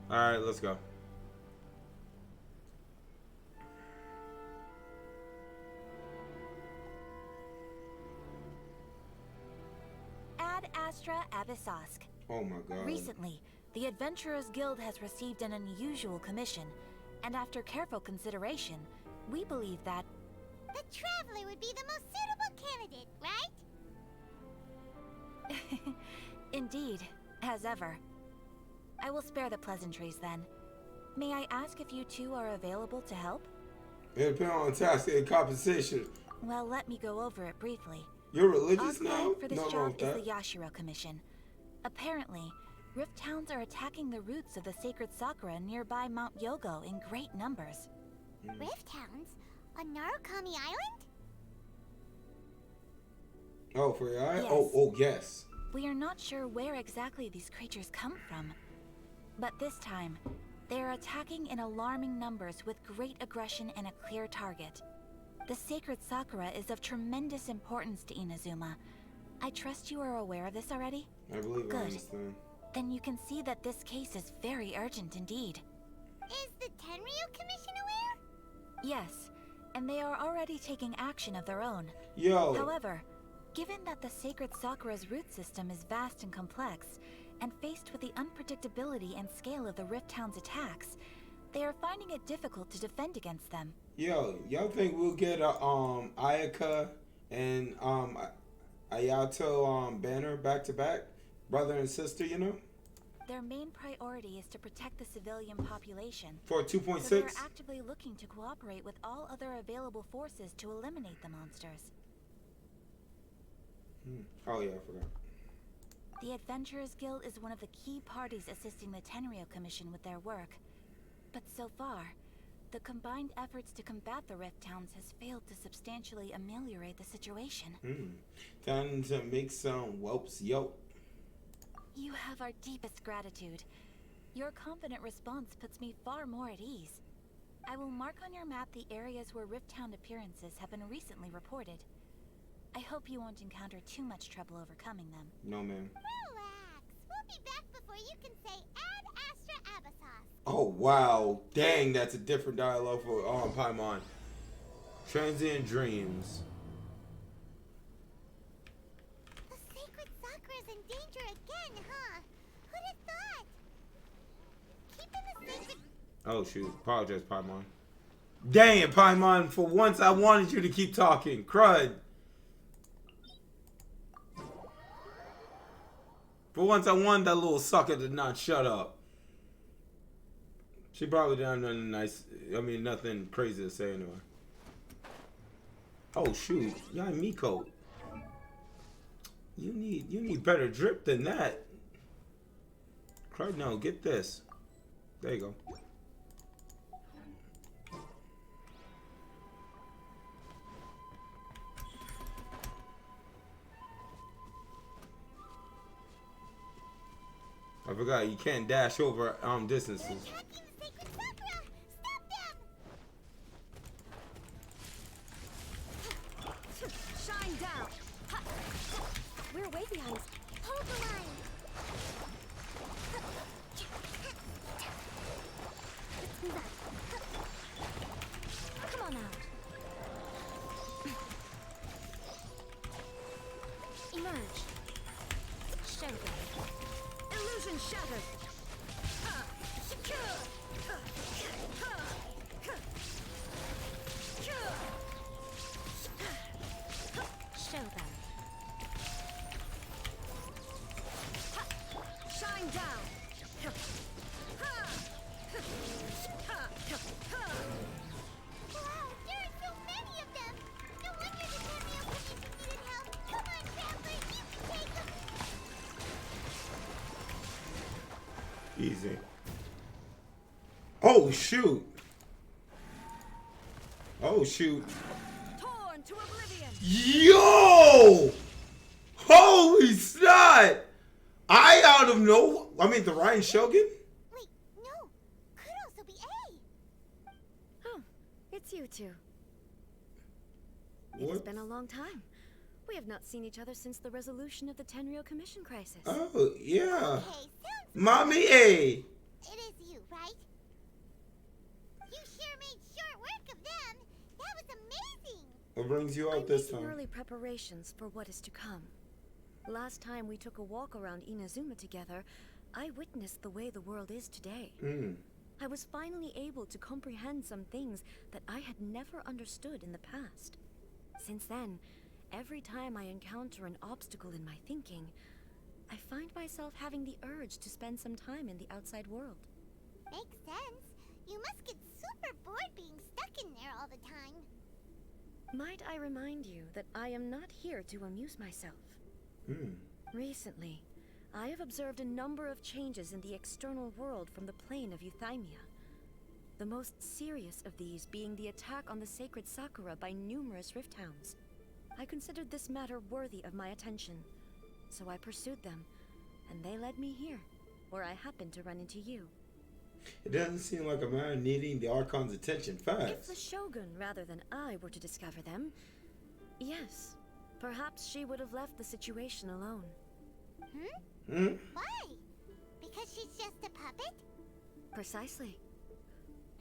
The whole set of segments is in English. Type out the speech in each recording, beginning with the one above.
Alright, let's go. Ad Astra Abyssosk. Oh my god. Recently, the Adventurers Guild has received an unusual commission, and after careful consideration, we believe that The Traveler would be the most suitable candidate, right? indeed, as ever. I will spare the pleasantries then. May I ask if you two are available to help? It depends on task and compensation. Well, let me go over it briefly. You're Our religious now? client for this No, job no, is the Yashiro Commission. Apparently, Rift Towns are attacking the roots of the sacred sakura nearby Mount Yogo in great numbers. Rift Hounds? On Narukami Island? Oh, for your eye? Yes. Oh, yes. We are not sure where exactly these creatures come from. But this time, they are attacking in alarming numbers with great aggression and a clear target. The sacred sakura is of tremendous importance to Inazuma. I trust you are aware of this already? I believe I Good. understand. Then you can see that this case is very urgent indeed. Is the Tenryu Commission aware? Yes, and they are already taking action of their own. Yo. However, given that the sacred sakura's root system is vast and complex, and faced with the unpredictability and scale of the Rift Town's attacks, they are finding it difficult to defend against them. Yo, y'all think we'll get a Ayaka and Ayato banner back to back? Brother and sister, you know? Their main priority is to protect the civilian population. For 2.6? So they are actively looking to cooperate with all other available forces to eliminate the monsters. Oh yeah, I forgot. The Adventurers Guild is one of the key parties assisting the Tenryu Commission with their work. But so far, the combined efforts to combat the Rift Towns has failed to substantially ameliorate the situation. Time to make some whelps yoke. You have our deepest gratitude. Your confident response puts me far more at ease. I will mark on your map the areas where Rift Town appearances have been recently reported. I hope you won't encounter too much trouble overcoming them. No, man. Relax. We'll be back before you can say Ad Astra Abyssos. Oh, wow. Dang, that's a different dialogue for Paimon. Transient dreams. The sacred Sakura's in danger again, huh? Who'd have thought? Keeping the sacred... Oh, shoot. Apologize, Paimon. Dang it, Paimon. For once, I wanted you to keep talking. Crud. For once, I wanted that little sucker to not shut up. She probably didn't have nothing nice. I mean, nothing crazy to say anyway. Oh shoot, y'all Miko. You need better drip than that. Crud, no, get this. There you go. I forgot you can't dash over distances. Attacking the sacred Sakura! Stop them! Shine down! Ha! We're way behind. Hold the line! Let's move out. Come on out. Emerge. Shogun. Illusion shattered. Shogun. Shine down. Wow, there are so many of them! No wonder the Tenryu Commission needed help! Come on, Traveler, you can take them! Easy. Oh shoot. Oh shoot. Torn to oblivion. Yo! Holy snot! I out of no. I mean the Raiden Shogun. Wait, no! Could also be A! Oh, it's you two. It has What? been a long time. We have not seen each other since the resolution of the Tenryu Commission crisis. Oh yeah. Okay, sounds... Mommy A. It is you. What brings you I'm out this making time? early preparations for what is to come. Last time we took a walk around Inazuma together, I witnessed the way the world is today. I was finally able to comprehend some things that I had never understood in the past. Since then, every time I encounter an obstacle in my thinking, I find myself having the urge to spend some time in the outside world. Makes sense. You must get super bored being stuck in there all the time. Might I remind you that I am not here to amuse myself? Recently, I have observed a number of changes in the external world from the plane of Euthymia. The most serious of these being the attack on the sacred Sakura by numerous rift hounds. I considered this matter worthy of my attention, so I pursued them, and they led me here, where I happened to run into you. It doesn't seem like a man needing the Archon's attention If fast. the Shogun rather than I were to discover them, yes, perhaps she would have left the situation alone. Why? Because she's just a puppet? Precisely.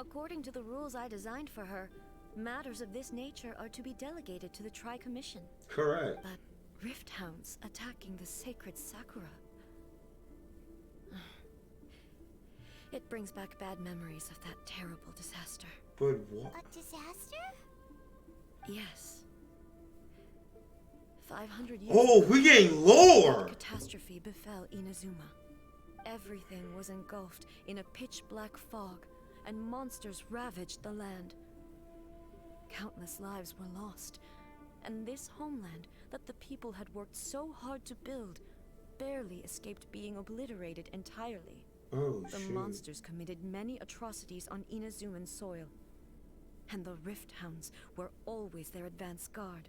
According to the rules I designed for her, matters of this nature are to be delegated to the Tri-Commission. Correct. But rift hounds attacking the sacred Sakura... It brings back bad memories of that terrible disaster. But what? A disaster? Yes. 500 years Oh, ago, we getting a lower! catastrophe befell Inazuma. Everything was engulfed in a pitch-black fog, and monsters ravaged the land. Countless lives were lost, and this homeland that the people had worked so hard to build barely escaped being obliterated entirely. Oh, The shoot. monsters committed many atrocities on Inazuman soil, and the rift hounds were always their advance guard.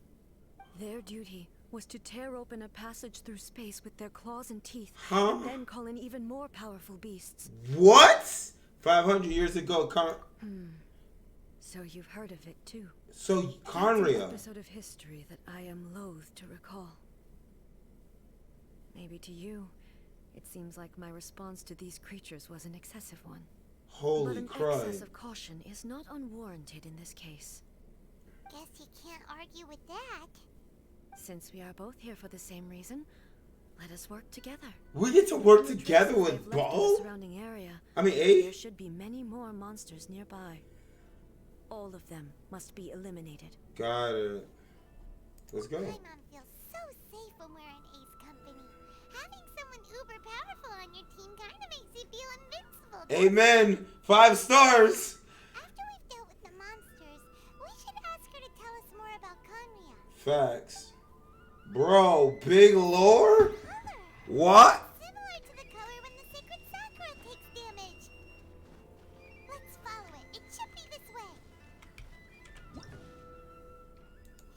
Their duty was to tear open a passage through space with their claws and teeth, Huh? and then call in even more powerful beasts. What? 500 years ago, So you've heard of it too. So, That's an Conria. episode of history that I am loath to recall. Maybe to you, it seems like my response to these creatures was an excessive one. But Holy an crap. excess of caution is not unwarranted in this case. Guess you can't argue with that. Since we are both here for the same reason, let us work together. We get to work From the together traces with they've left in the Bo? surrounding area, I mean, there A? should be many more monsters nearby. All of them must be eliminated. Got it. Let's go. My mom feels so safe when we're in Ace Company. Having someone uber powerful on your team kind of makes you feel invincible. Amen. 5 stars. After we've dealt with the monsters, we should ask her to tell us more about Conria. Facts. Bro, big lore? Color. What? Similar to the color when the sacred Sakura takes damage. Let's follow it. It should be this way.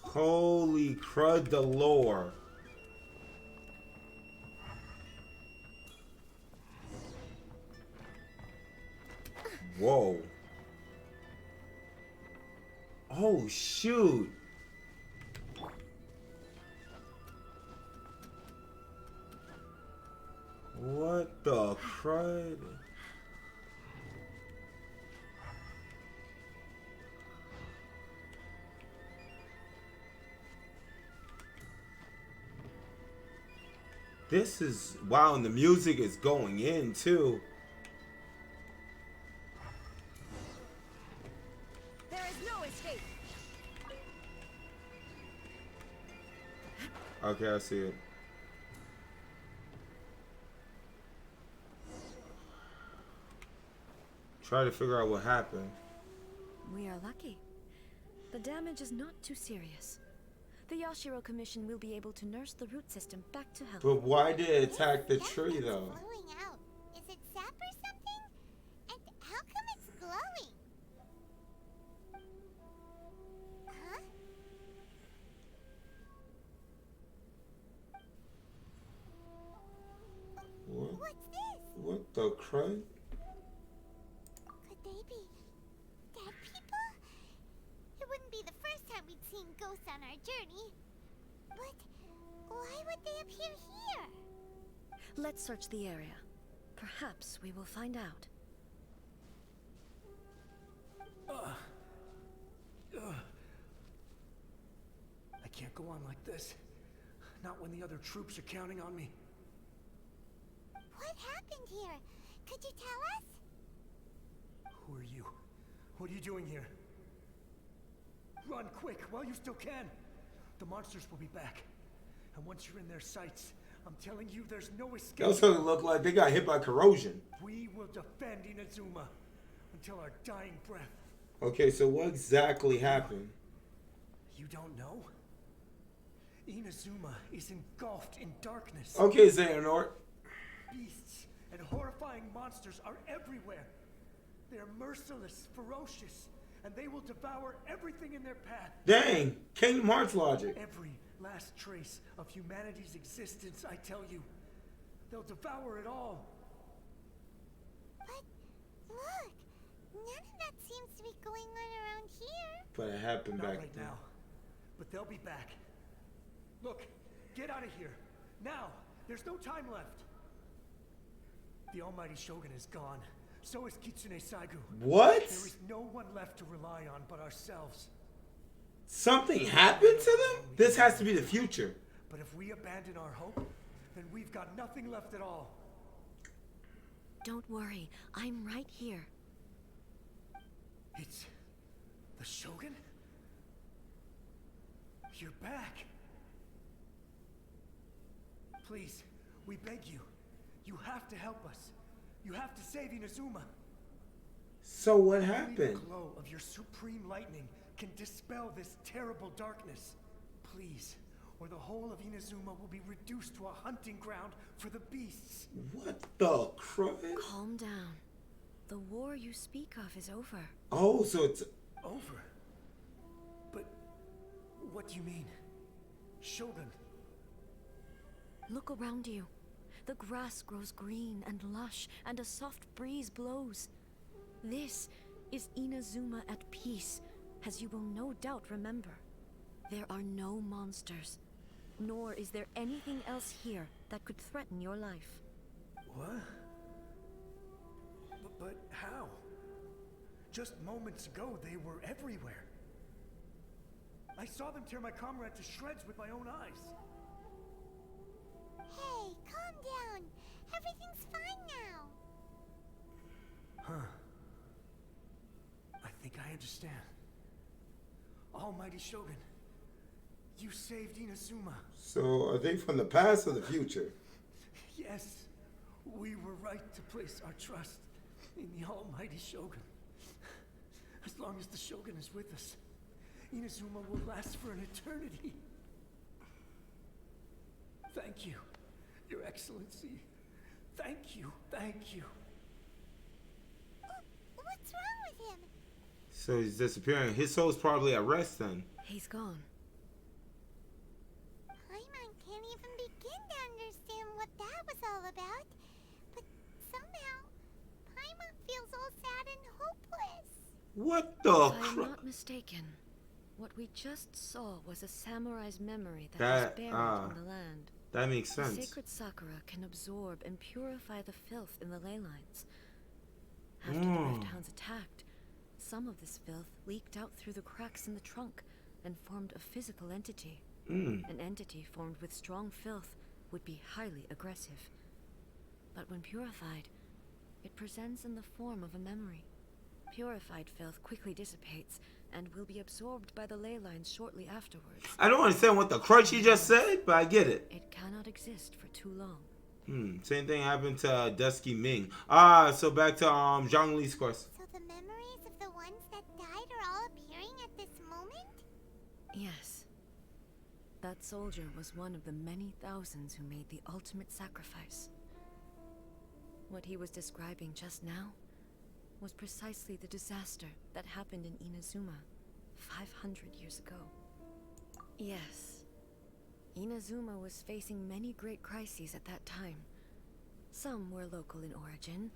Holy crud, the lore. Whoa. Oh, shoot. What the crud? This is wow, and the music is going in too. There is no escape. Okay, I see it. Try to figure out what happened. We are lucky. The damage is not too serious. The Yashiro Commission will be able to nurse the root system back to health. But why did it attack the That tree thing's though? glowing out. Is it sap or something? And how come it's glowing? Huh? What? What's this? What the crud? Could they be dead people? It wouldn't be the first time we'd seen ghosts on our journey. But why would they appear here? Let's search the area. Perhaps we will find out. can't go on like this. Not when the other troops are counting on me. What happened here? Could you tell us? Who are you? What are you doing here? Run quick while you still can. The monsters will be back. And once you're in their sights, I'm telling you there's no escape. Those things look like they got hit by corrosion. We will defend Inazuma until our dying breath. Okay, so what exactly happened? You don't know? Inazuma is engulfed in darkness. Okay, Xehanort. Beasts and horrifying monsters are everywhere. They're merciless, ferocious, and they will devour everything in their path. Dang, Kingdom Hearts logic. Every last trace of humanity's existence, I tell you. They'll devour it all. But look, none of that seems to be going on around here. But it happened Not back right then. now, but they'll be back. Look, get out of here. Now, there's no time left. The almighty Shogun is gone. So is Kitsune Saigu. What? There is no one left to rely on but ourselves. Something happened to them? This has to be the future. But if we abandon our hope, then we've got nothing left at all. Don't worry, I'm right here. It's the Shogun? You're back. Please, we beg you. You have to help us. You have to save Inazuma. So what Only the happened? glow of your supreme lightning can dispel this terrible darkness. Please, or the whole of Inazuma will be reduced to a hunting ground for the beasts. What the crud? Calm down. The war you speak of is over. Oh, so it's... Over? But what do you mean? Shogun? Look around you. The grass grows green and lush, and a soft breeze blows. This is Inazuma at peace, as you will no doubt remember. There are no monsters, nor is there anything else here that could threaten your life. What? But how? Just moments ago, they were everywhere. I saw them tear my comrade to shreds with my own eyes. Hey, calm down. Everything's fine now. Huh. I think I understand. Almighty Shogun, you saved Inazuma. So are they from the past or the future? Yes, we were right to place our trust in the Almighty Shogun. As long as the Shogun is with us, Inazuma will last for an eternity. Thank you, Your Excellency. Thank you, thank you. What's wrong with him? So he's disappearing. His soul's probably at rest then. He's gone. Paimon can't even begin to understand what that was all about. But somehow, Paimon feels all sad and hopeless. What the If I'm crud? not mistaken, what we just saw was a samurai's memory that That, was buried in the land. That makes The sense. sacred Sakura can absorb and purify the filth in the ley lines. After the Rift Hounds attacked, some of this filth leaked out through the cracks in the trunk and formed a physical entity. An entity formed with strong filth would be highly aggressive. But when purified, it presents in the form of a memory. Purified filth quickly dissipates and will be absorbed by the ley lines shortly afterwards. I don't understand what the crud she just said, but I get it. It cannot exist for too long. Same thing happened to Dusky Ming. So back to Zhongli's quest. So the memories of the ones that died are all appearing at this moment? Yes. That soldier was one of the many thousands who made the ultimate sacrifice. What he was describing just now was precisely the disaster that happened in Inazuma 500 years ago. Yes. Inazuma was facing many great crises at that time. Some were local in origin,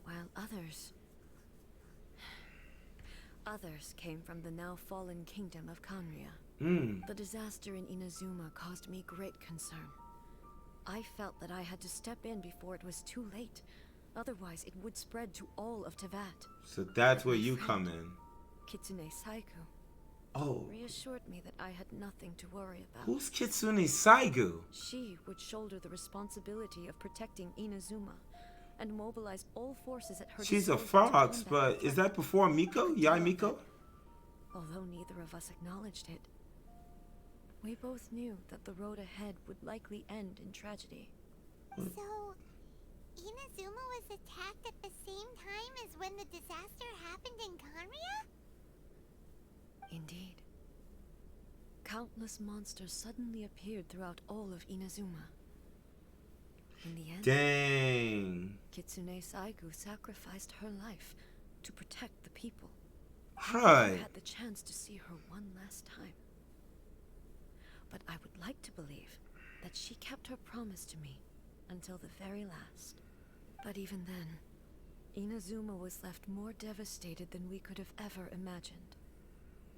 while others came from the now fallen kingdom of Kanria. The disaster in Inazuma caused me great concern. I felt that I had to step in before it was too late. Otherwise, it would spread to all of Tevat. So that's where you come in. Kitsune Saigu. Oh, reassured me that I had nothing to worry about. who's Kitsune Saigu? She would shoulder the responsibility of protecting Inazuma and mobilize all forces at her She's a disposal to fox, combat but the is threat. that before Miko? Yai Miko? Although neither of us acknowledged it, we both knew that the road ahead would likely end in tragedy. So, Inazuma was attacked at the same time as when the disaster happened in Kanria? Indeed. Countless monsters suddenly appeared throughout all of Inazuma. In the end, Dang. Kitsune Saigu sacrificed her life to protect the people. Right. I had the chance to see her one last time. But I would like to believe that she kept her promise to me until the very last. But even then, Inazuma was left more devastated than we could have ever imagined.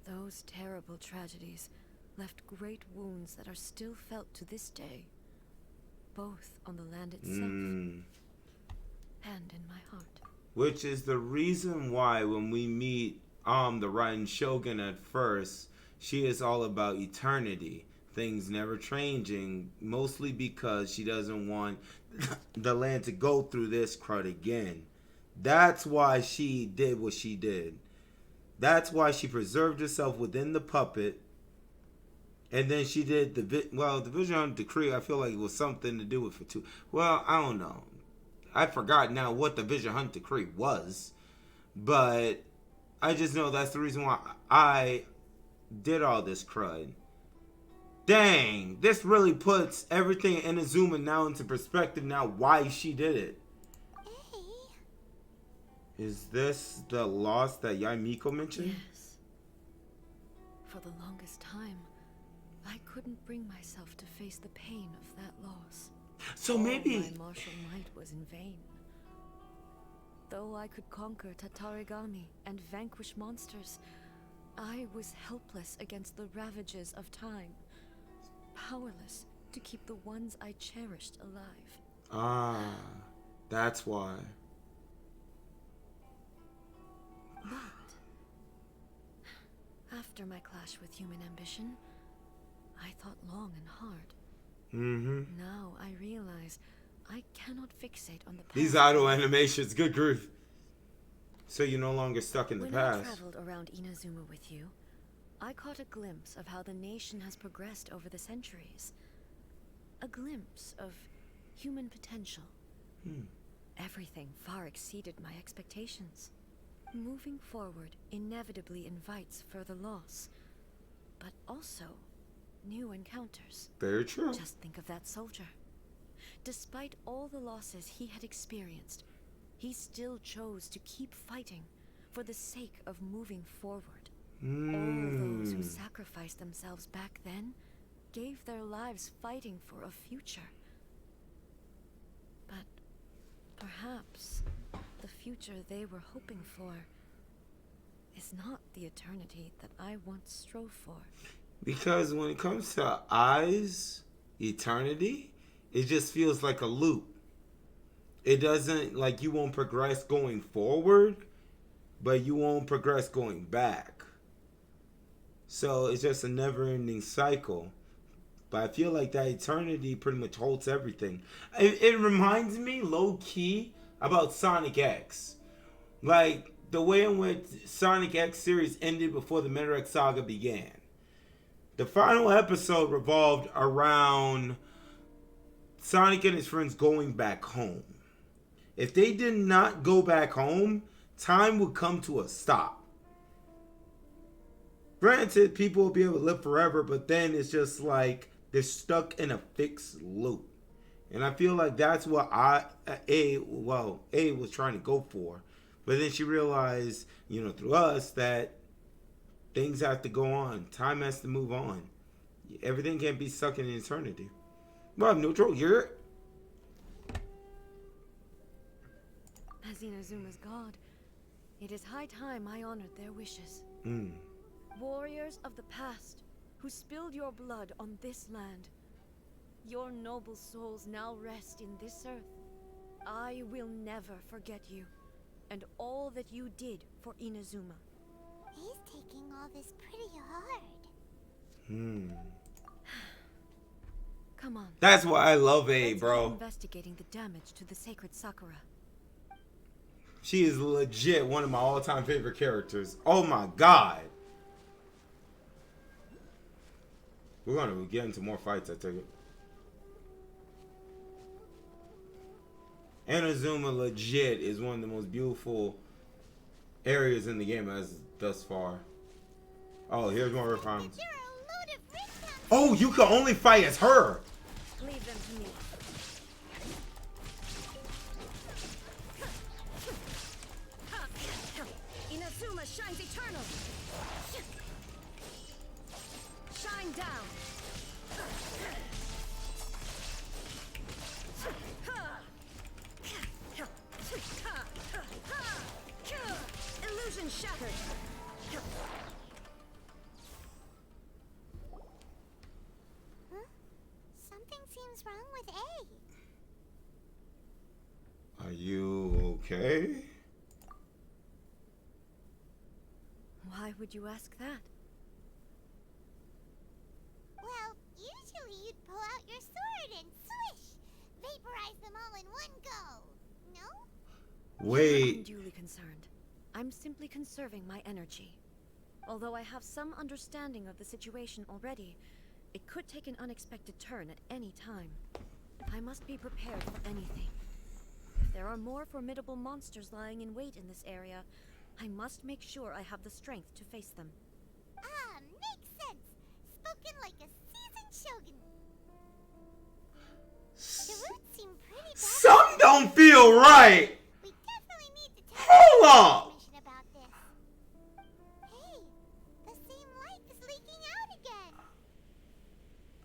Those terrible tragedies left great wounds that are still felt to this day, both on the land itself and in my heart. Which is the reason why when we meet the Raiden Shogun at first, she is all about eternity. Things never changing, mostly because she doesn't want the land to go through this crud again. That's why she did what she did. That's why she preserved herself within the puppet. And then she did the Vision Decree. I feel like it was something to do with it too. Well, I don't know. I forgot now what the Vision Hunt Decree was. But I just know that's the reason why I did all this crud. Dang, this really puts everything in Inazuma now into perspective now why she did it. Hey. Is this the loss that Yai Miko mentioned? Yes. For the longest time, I couldn't bring myself to face the pain of that loss. So All maybe my martial might was in vain. Though I could conquer Tatarigami and vanquish monsters, I was helpless against the ravages of time. Powerless to keep the ones I cherished alive. That's why. But after my clash with human ambition, I thought long and hard. Now I realize I cannot fixate on the past. These idle animations, good grief. So you're no longer stuck in the When past. I traveled around Inazuma with you, I caught a glimpse of how the nation has progressed over the centuries. A glimpse of human potential. Everything far exceeded my expectations. Moving forward inevitably invites further loss, but also new encounters. Very true. Just think of that soldier. Despite all the losses he had experienced, he still chose to keep fighting for the sake of moving forward. All those who sacrificed themselves back then gave their lives fighting for a future. But perhaps the future they were hoping for is not the eternity that I once strove for. Because when it comes to eyes, eternity, it just feels like a loop. It doesn't, like, you won't progress going forward, but you won't progress going back. So it's just a never-ending cycle. But I feel like that eternity pretty much holds everything. It reminds me, low-key, about Sonic X. Like, the way in which Sonic X series ended before the Metal X Saga began. The final episode revolved around Sonic and his friends going back home. If they did not go back home, time would come to a stop. Granted, people will be able to live forever, but then it's just like they're stuck in a fixed loop. And I feel like that's what A was trying to go for. But then she realized, through us, that things have to go on. Time has to move on. Everything can't be stuck in eternity. Well, Neutral, you're... As Inazuma's god, it is high time I honored their wishes. Warriors of the past, who spilled your blood on this land. Your noble souls now rest in this earth. I will never forget you, and all that you did for Inazuma. He's taking all this pretty hard. Come on. That's why I love A, Let's bro. keep investigating the damage to the sacred Sakura. She is legit one of my all-time favorite characters. Oh my god. We're gonna get into more fights, I take it. Inazuma legit is one of the most beautiful areas in the game as thus far. Oh, here's more refinements. Oh, you can only fight as her. Leave them to me. Inazuma shines eternal. Shine down. Illusion shattered. Huh? Something seems wrong with A. Are you okay? Why would you ask that? Well, usually you'd pull out your sword and swish! Vaporize them all in one go! No? I'm Wait. unduly concerned. I'm simply conserving my energy. Although I have some understanding of the situation already, it could take an unexpected turn at any time. I must be prepared for anything. If there are more formidable monsters lying in wait in this area, I must make sure I have the strength to face them. Ah, makes sense! Spoken like a seasoned shogun. The roots seem pretty bad. Some don't feel right. We definitely need to tell Hold up. information about this. Hey, the same light is leaking out again.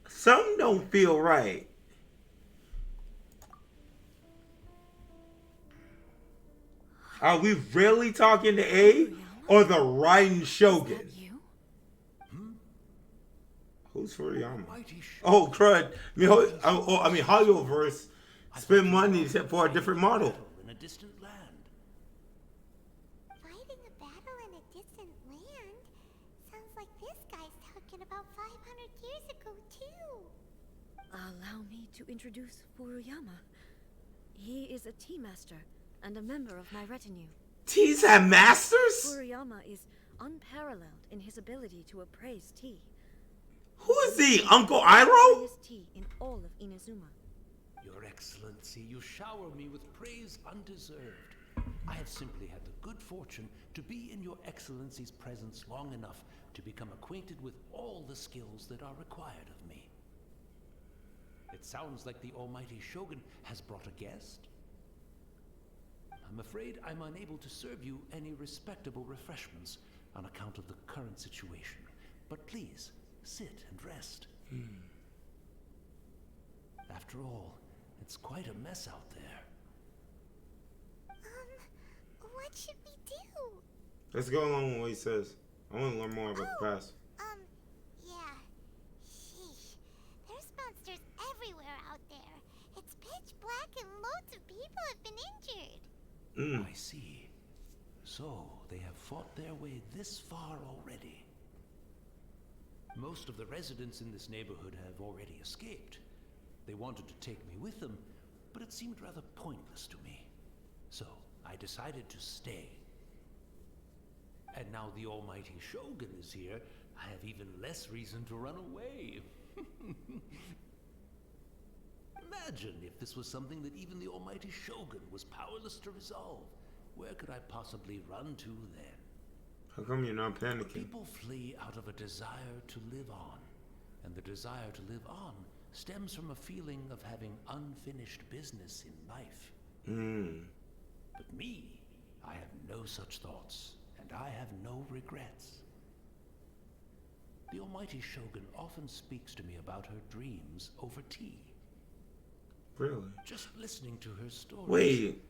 Some don't feel right. Are we really talking to A or the Raiden Shogun? That you? Who's Furiyama? Mighty Shogun. Oh, crud. I mean, Holloverse spend money for a different model. In a distant land. Fighting a battle in a distant land? Sounds like this guy's talking about 500 years ago, too. Allow me to introduce Furuyama. He is a tea master and a member of my retinue. Teas have masters? Furuyama is unparalleled in his ability to appraise tea. Who is he? Uncle Iroh? His tea in all of Inazuma. Your Excellency, you shower me with praise undeserved. I have simply had the good fortune to be in Your Excellency's presence long enough to become acquainted with all the skills that are required of me. It sounds like the almighty Shogun has brought a guest. I'm afraid I'm unable to serve you any respectable refreshments on account of the current situation. But please, sit and rest. After all, it's quite a mess out there. What should we do? Let's go along with what he says. I want to learn more about the past. Yeah. Sheesh. There's monsters everywhere out there. It's pitch black and loads of people have been injured. I see. So, they have fought their way this far already. Most of the residents in this neighborhood have already escaped. They wanted to take me with them, but it seemed rather pointless to me. So, I decided to stay. And now the almighty Shogun is here, I have even less reason to run away. Imagine if this was something that even the almighty Shogun was powerless to resolve. Where could I possibly run to then? How come you're not panicking? People flee out of a desire to live on, and the desire to live on stems from a feeling of having unfinished business in life. But me, I have no such thoughts, and I have no regrets. The almighty Shogun often speaks to me about her dreams over tea. Really? Just listening to her stories. Wait.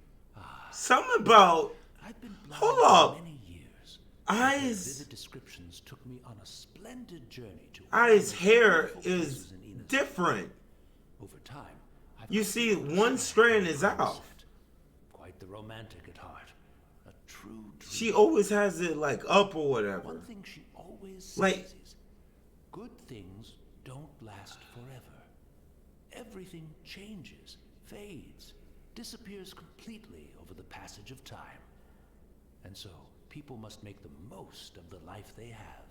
Something about... I've been blind Hold for up. many years. Eyes... Vivid descriptions took me on a splendid journey to Eyes' hair wonderful is places in Inazuma. different. Over time, I've You come see, to one strand is understand the out. concept. Quite the romantic at heart. A true dream. She always has it like up or whatever. One thing she always says Like- is, good things don't last forever. Everything changes, fades, disappears completely over the passage of time. And so, people must make the most of the life they have,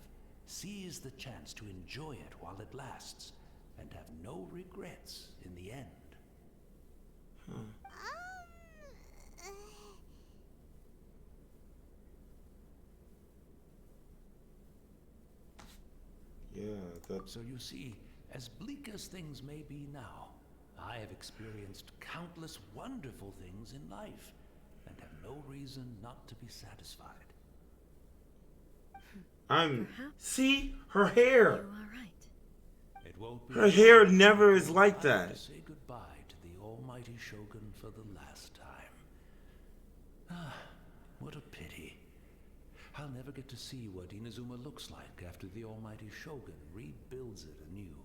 seize the chance to enjoy it while it lasts, and have no regrets in the end. Yeah, that's... So you see, as bleak as things may be now, I have experienced countless wonderful things in life, and have no reason not to be satisfied. See? Her hair! You are right. It won't be Her hair long never is before I like have that. to say goodbye to the almighty Shogun for the last time. Ah, what a pity. I'll never get to see what Inazuma looks like after the almighty Shogun rebuilds it anew.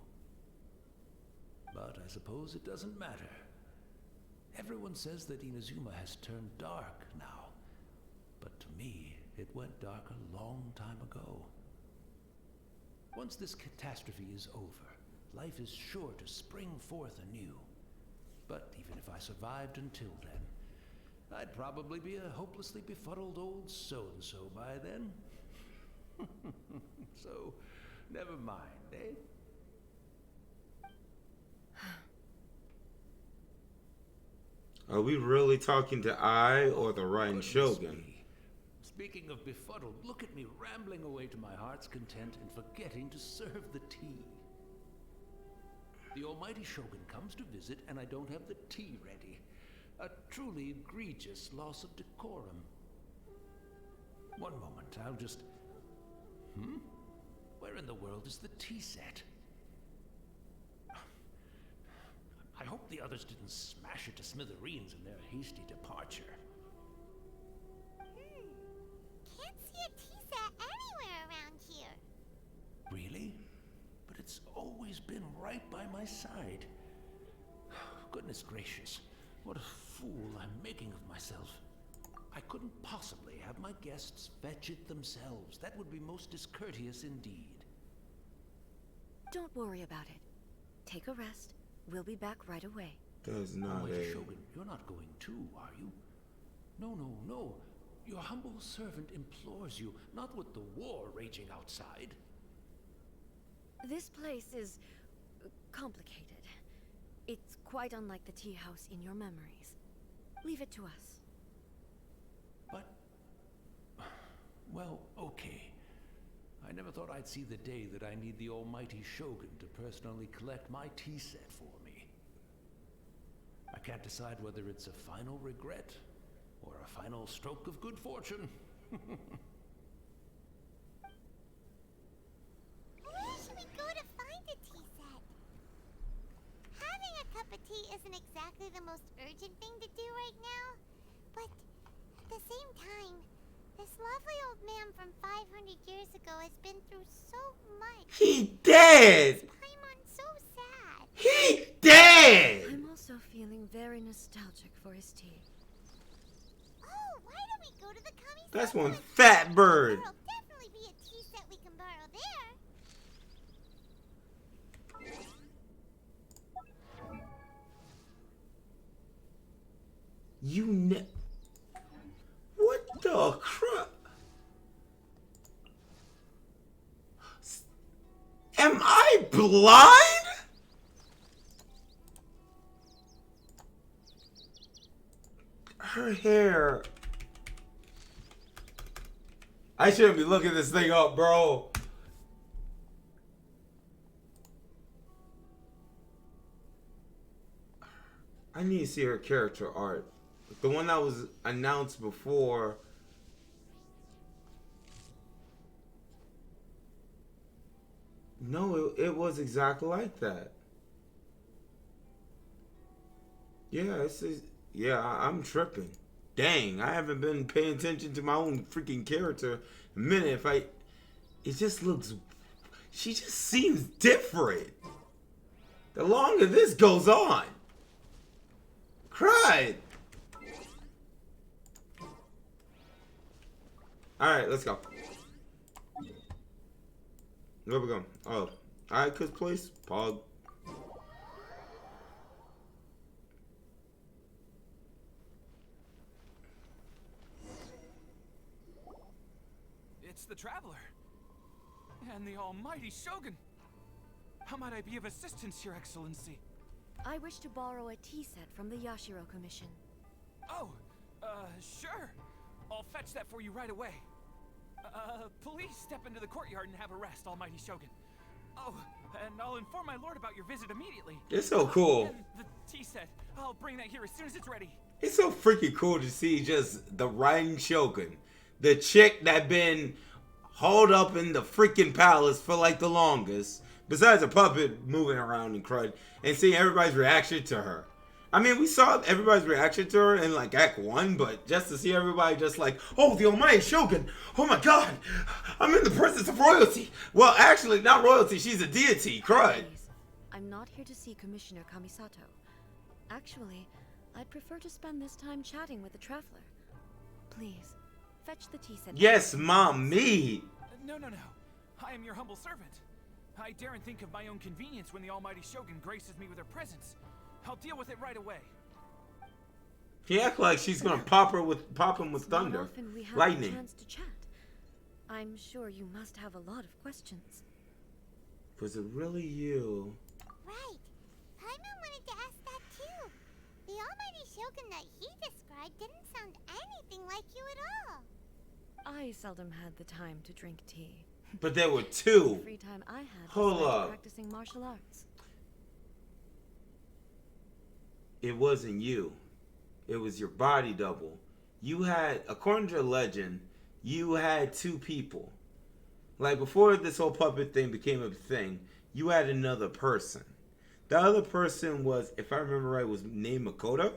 But I suppose it doesn't matter. Everyone says that Inazuma has turned dark now. But to me, it went dark a long time ago. Once this catastrophe is over, life is sure to spring forth anew. But even if I survived until then, I'd probably be a hopelessly befuddled old so-and-so by then. So, never mind, eh? Are we really talking to I or the Raiden Shogun? Me. Speaking of befuddled, look at me rambling away to my heart's content and forgetting to serve the tea. The almighty Shogun comes to visit and I don't have the tea ready. A truly egregious loss of decorum. One moment, I'll just... Where in the world is the tea set? I hope the others didn't smash it to smithereens in their hasty departure. Can't see a tea set anywhere around here. Really? But it's always been right by my side. Goodness gracious, what a fool I'm making of myself. I couldn't possibly have my guests fetch it themselves. That would be most discourteous indeed. Don't worry about it. Take a rest. We'll be back right away. That's not Almighty a... Shogun, you're not going too, are you? No, no, no. Your humble servant implores you, not with the war raging outside. This place is complicated. It's quite unlike the tea house in your memories. Leave it to us. But... well, okay. I never thought I'd see the day that I need the almighty Shogun to personally collect my tea set for me. I can't decide whether it's a final regret or a final stroke of good fortune. Where should we go to find a tea set? Having a cup of tea isn't exactly the most urgent thing to do right now, but at the same time, this lovely old man from 500 years ago has been through so much. He dead! Paimon's so sad. He dead! I'm also feeling very nostalgic for his tea. Oh, why don't we go to the Kami That's Soko one and fat bird. There'll definitely be a tea set we can borrow there. What the crap? Am I blind? Her hair. I shouldn't be looking this thing up, bro. I need to see her character art. The one that was announced before. No, it was exactly like that. Yeah, I'm tripping. Dang, I haven't been paying attention to my own freaking character a minute. It just looks, she just seems different. The longer this goes on. Cried. Alright, let's go. Where we going? Oh. Alright, cuz place. Pog. It's the Traveler. And the almighty Shogun. How might I be of assistance, Your Excellency? I wish to borrow a tea set from the Yashiro Commission. Oh, sure. I'll fetch that for you right away. Please step into the courtyard and have a rest, almighty Shogun. Oh, and I'll inform my lord about your visit immediately. It's so cool. And the tea set. I'll bring that here as soon as it's ready. It's so freaking cool to see just the Raiden Shogun. The chick that been hauled up in the freaking palace for like the longest. Besides a puppet moving around and crud. And seeing everybody's reaction to her. I mean, we saw everybody's reaction to her in like Act 1, but just to see everybody just like, oh, the almighty Shogun, oh my god, I'm in the presence of royalty. Well, actually, not royalty, she's a deity, crud. Please, I'm not here to see Commissioner Kamisato. Actually, I'd prefer to spend this time chatting with the Traveler. Please, fetch the tea set. Yes, mom, me. No. I am your humble servant. I daren't think of my own convenience when the almighty Shogun graces me with her presence. I'll deal with it right away. She acts like she's gonna pop him with thunder, Not often we have lightning. a chance to chat. I'm sure you must have a lot of questions. Was it really you? Right. Paimon wanted to ask that too. The almighty Shogun that he described didn't sound anything like you at all. I seldom had the time to drink tea. But there were two. The free time I had Hold was spent up. practicing martial arts. It wasn't you. It was your body double. You had, according to the legend, you had two people. Like before this whole puppet thing became a thing, you had another person. The other person was, if I remember right, was named Makoto.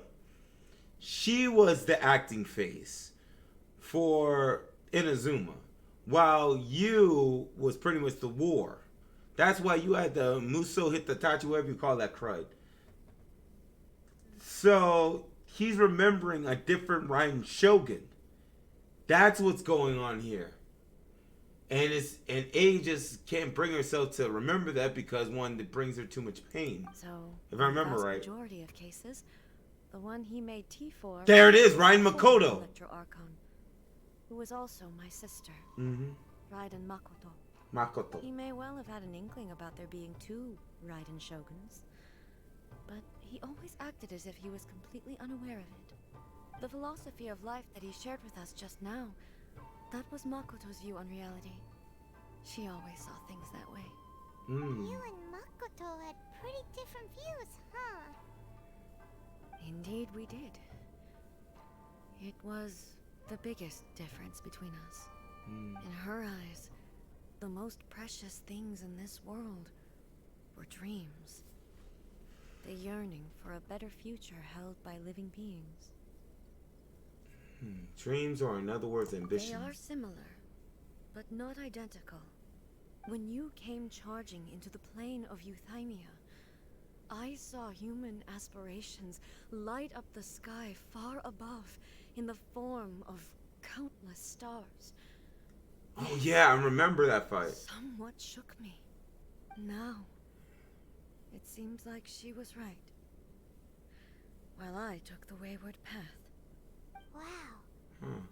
She was the acting face for Inazuma, while you was pretty much the war. That's why you had the Muso Hitatachi, whatever you call that crud. So he's remembering a different Raiden Shogun. That's what's going on here. And A just can't bring herself to remember that because one, that brings her too much pain. So, If I remember in the right. vast majority of cases, the one he made tea for. There it is, was Raiden the former Makoto. Electro Archon, who was also my sister, Mm-hmm. Raiden Makoto. Makoto. He may well have had an inkling about there being two Raiden Shoguns, but he always acted as if he was completely unaware of it. The philosophy of life that he shared with us just now, that was Makoto's view on reality. She always saw things that way. Mm. You and Makoto had pretty different views, huh? Indeed we did. It was the biggest difference between us. In her eyes, the most precious things in this world were dreams. The yearning for a better future held by living beings. Dreams, or in other words, ambitions. They are similar, but not identical. When you came charging into the plane of Euthymia, I saw human aspirations light up the sky far above in the form of countless stars. Oh yeah, I remember that fight. Somewhat shook me. Now, it seems like she was right, while I took the wayward path. Wow.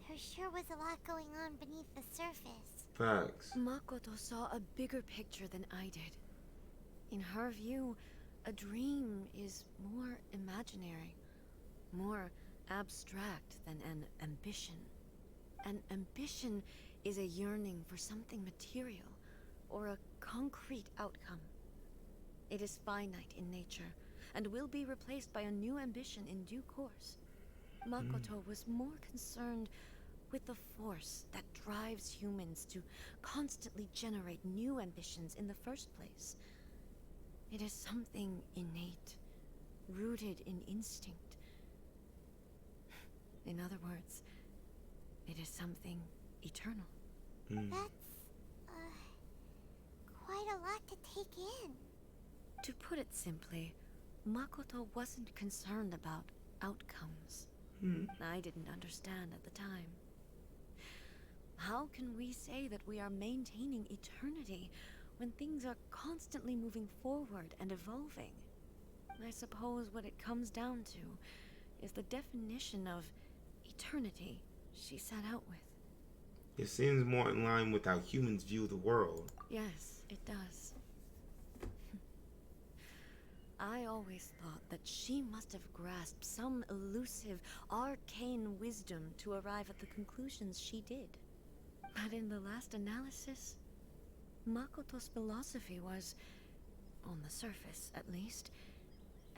There sure was a lot going on beneath the surface. Facts. Makoto saw a bigger picture than I did. In her view, a dream is more imaginary, more abstract than an ambition. An ambition is a yearning for something material, or a concrete outcome. It is finite in nature, and will be replaced by a new ambition in due course. Makoto was more concerned with the force that drives humans to constantly generate new ambitions in the first place. It is something innate, rooted in instinct. In other words, it is something eternal. That's, quite a lot to take in. To put it simply, Makoto wasn't concerned about outcomes. I didn't understand at the time. How say that we are maintaining eternity when things are constantly moving forward and evolving? I suppose what it comes down to is the definition of eternity she set out with. It seems more in line with how humans view the world. Yes, it does. I always thought that she must have grasped some elusive, arcane wisdom to arrive at the conclusions she did. But in the last analysis, Makoto's philosophy was, on the surface at least,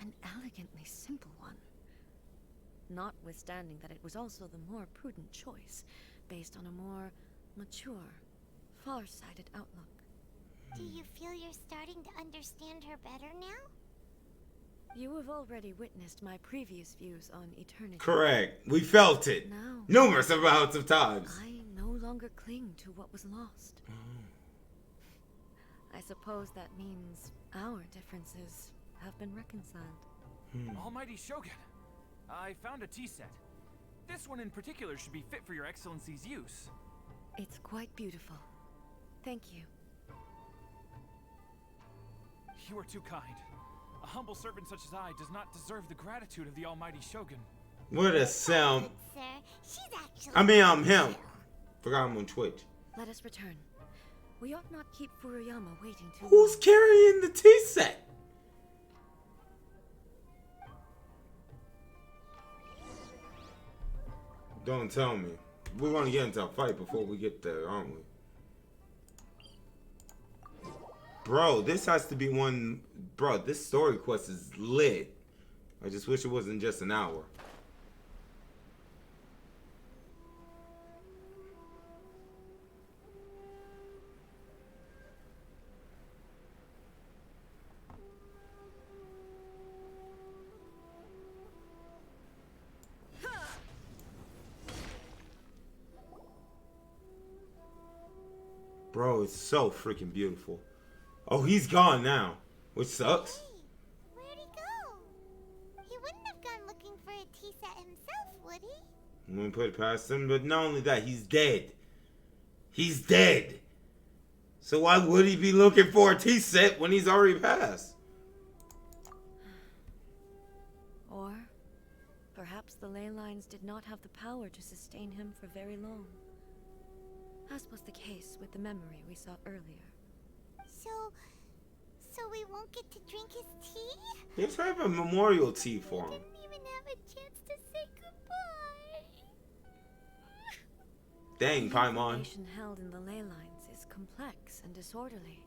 an elegantly simple one. Notwithstanding that it was also the more prudent choice, based on a more mature, far-sighted outlook. Do you feel you're starting to understand her better now? You have already witnessed my previous views on eternity. Correct. We felt it. Now, numerous amounts of times. I no longer cling to what was lost. I suppose that means our differences have been reconciled. Almighty Shogun, I found a tea set. This one in particular should be fit for your excellency's use. It's quite beautiful. Thank you. You are too kind. A humble servant such as I does not deserve the gratitude of the Almighty Shogun. What a sound. Sir, she's actually... I mean, I'm him. Forgot I'm on Twitch. Let us return. We ought not keep Furuyama waiting too Who's long. carrying the tea set? Don't tell me. We're gonna get into a fight before we get there, aren't we? Bro, this has to be one... Bro, this story quest is lit. I just wish it wasn't just an hour. Bro, it's so freaking beautiful. Oh, he's gone now, which sucks. Hey, where'd he go? He wouldn't have gone looking for a tea set himself, would he? I'm gonna put it past him, but not only that, he's dead. He's dead. So why would he be looking for a tea set when he's already passed? Or perhaps the ley lines did not have the power to sustain him for very long. As was the case with the memory we saw earlier. So we won't get to drink his tea? Let's have a memorial tea for him. Didn't even have a chance to say goodbye. Dang, The Paimon. information held in the ley lines is complex and disorderly.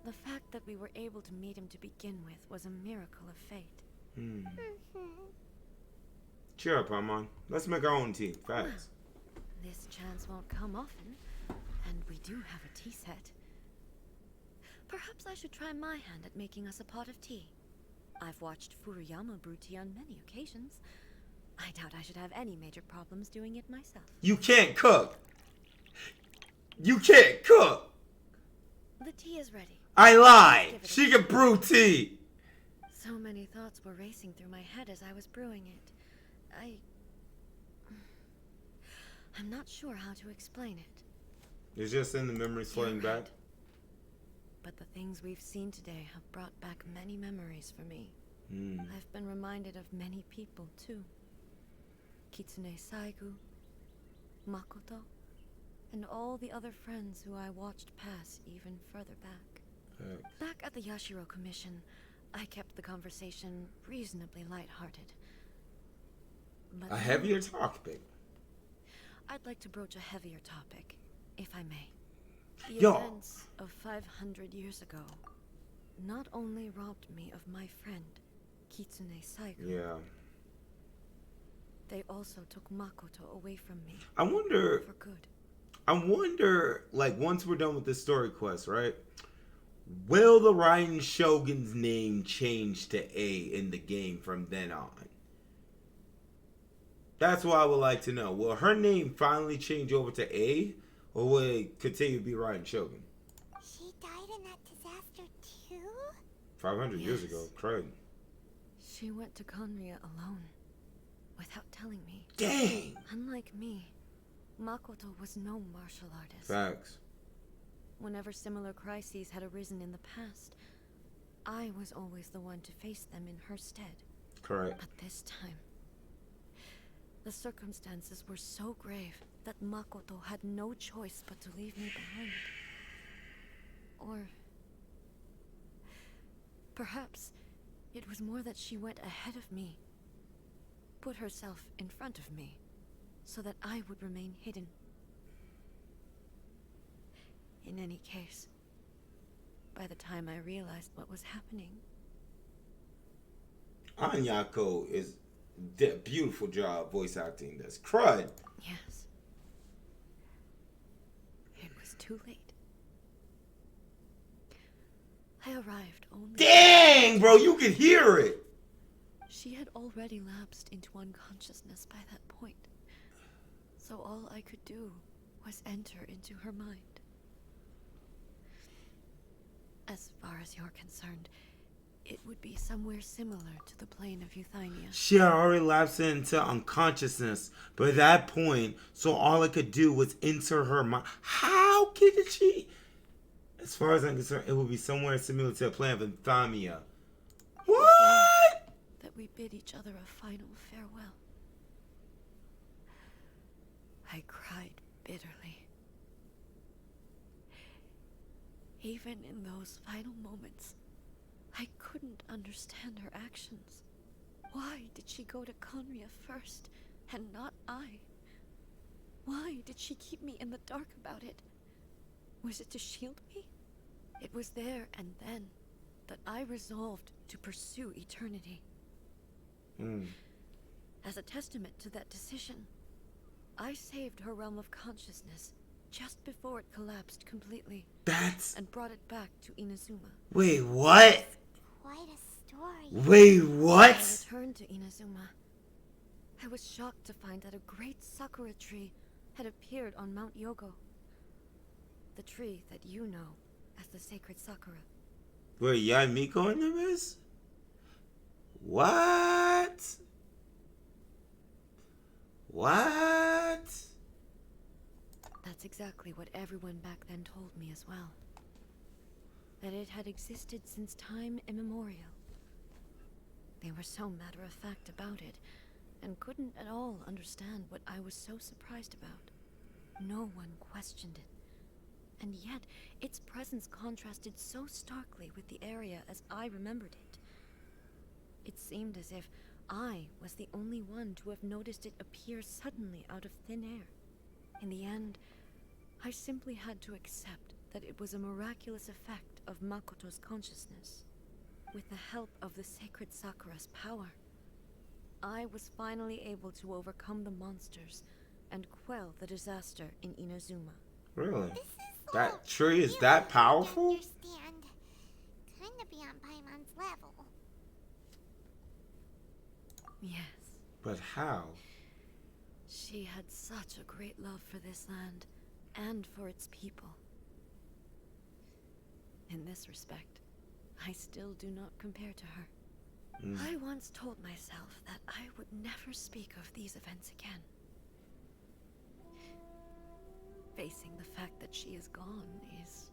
The fact that we were able to meet him to begin with was a miracle of fate. Cheer up, Paimon. Let's make our own tea. Fast. This chance won't come often, and we do have a tea set. Perhaps I should try my hand at making us a pot of tea. I've watched Furuyama brew tea on many occasions. I doubt I should have any major problems doing it myself. You can't cook. You can't cook. The tea is ready. I lied. She can brew tea. So many thoughts were racing through my head as I was brewing it. I'm not sure how to explain it. It's just in the memories floating You're back. right. But the things we've seen today have brought back many memories for me. I've been reminded of many people, too. Kitsune Saigu, Makoto, and all the other friends who I watched pass even further back. Back at the Yashiro Commission, I kept the conversation reasonably lighthearted. But A heavier topic. I'd like to broach a heavier topic, if I may. The Yo. events of 500 years ago not only robbed me of my friend, Kitsune Saigu, Yeah. they also took Makoto away from me I wonder, for good. like, once we're done with this story quest, right? Will the Raiden Shogun's name change to A in the game from then on? That's what I would like to know. Will her name finally change over to A, or will it continue to be Raiden Shogun? She died in that disaster too? 500 years Yes. ago, crazy. She went to Conria alone, without telling me. Dang! Unlike me, Makoto was no martial artist. Facts. Whenever similar crises had arisen in the past, I was always the one to face them in her stead. Correct. But this time, the circumstances were so grave that Makoto had no choice but to leave me behind. Or perhaps it was more that she went ahead of me, put herself in front of me, so that I would remain hidden. In any case, by the time I realized what was happening... Anyako is beautiful job voice acting this. Crud! Yes. It was too late. I arrived only... Dang, bro, you could hear it! She had already lapsed into unconsciousness by that point. So all I could do was enter into her mind. As far as you're concerned, it would be somewhere similar to the plane of Euthymia. She had already lapsed into unconsciousness, but at that point, so all I could do was enter her mind. How could she? As far as I'm concerned, it would be somewhere similar to the plane of Euthymia. What? That we bid each other a final farewell. I cried bitterly. Even in those final moments, I couldn't understand her actions. Why did she go to Conria first, and not I? Why did she keep me in the dark about it? Was it to shield me? It was there and then that I resolved to pursue eternity. As a testament to that decision, I saved her realm of consciousness just before it collapsed completely. And brought it back to Inazuma. Wait, what? Quite a story. Wait, what? I returned to Inazuma. I was shocked to find that a great sakura tree had appeared on Mount Yogo. The tree that you know as the sacred sakura. Where Yamiko in them is? What? What? That's exactly what everyone back then told me as well. That it had existed since time immemorial. They were so matter-of-fact about it, and couldn't at all understand what I was so surprised about. No one questioned it. And yet, its presence contrasted so starkly with the area as I remembered it. It seemed as if I was the only one to have noticed it appear suddenly out of thin air. In the end, I simply had to accept that it was a miraculous effect of Makoto's consciousness. With the help of the sacred Sakura's power, I was finally able to overcome the monsters and quell the disaster in Inazuma. Really? This is That tree is that powerful? Understand. Kinda beyond Paimon's level. Yes. But how? She had such a great love for this land, and for its people. In this respect, I still do not compare to her. I once told myself that I would never speak of these events again. Facing the fact that she is gone is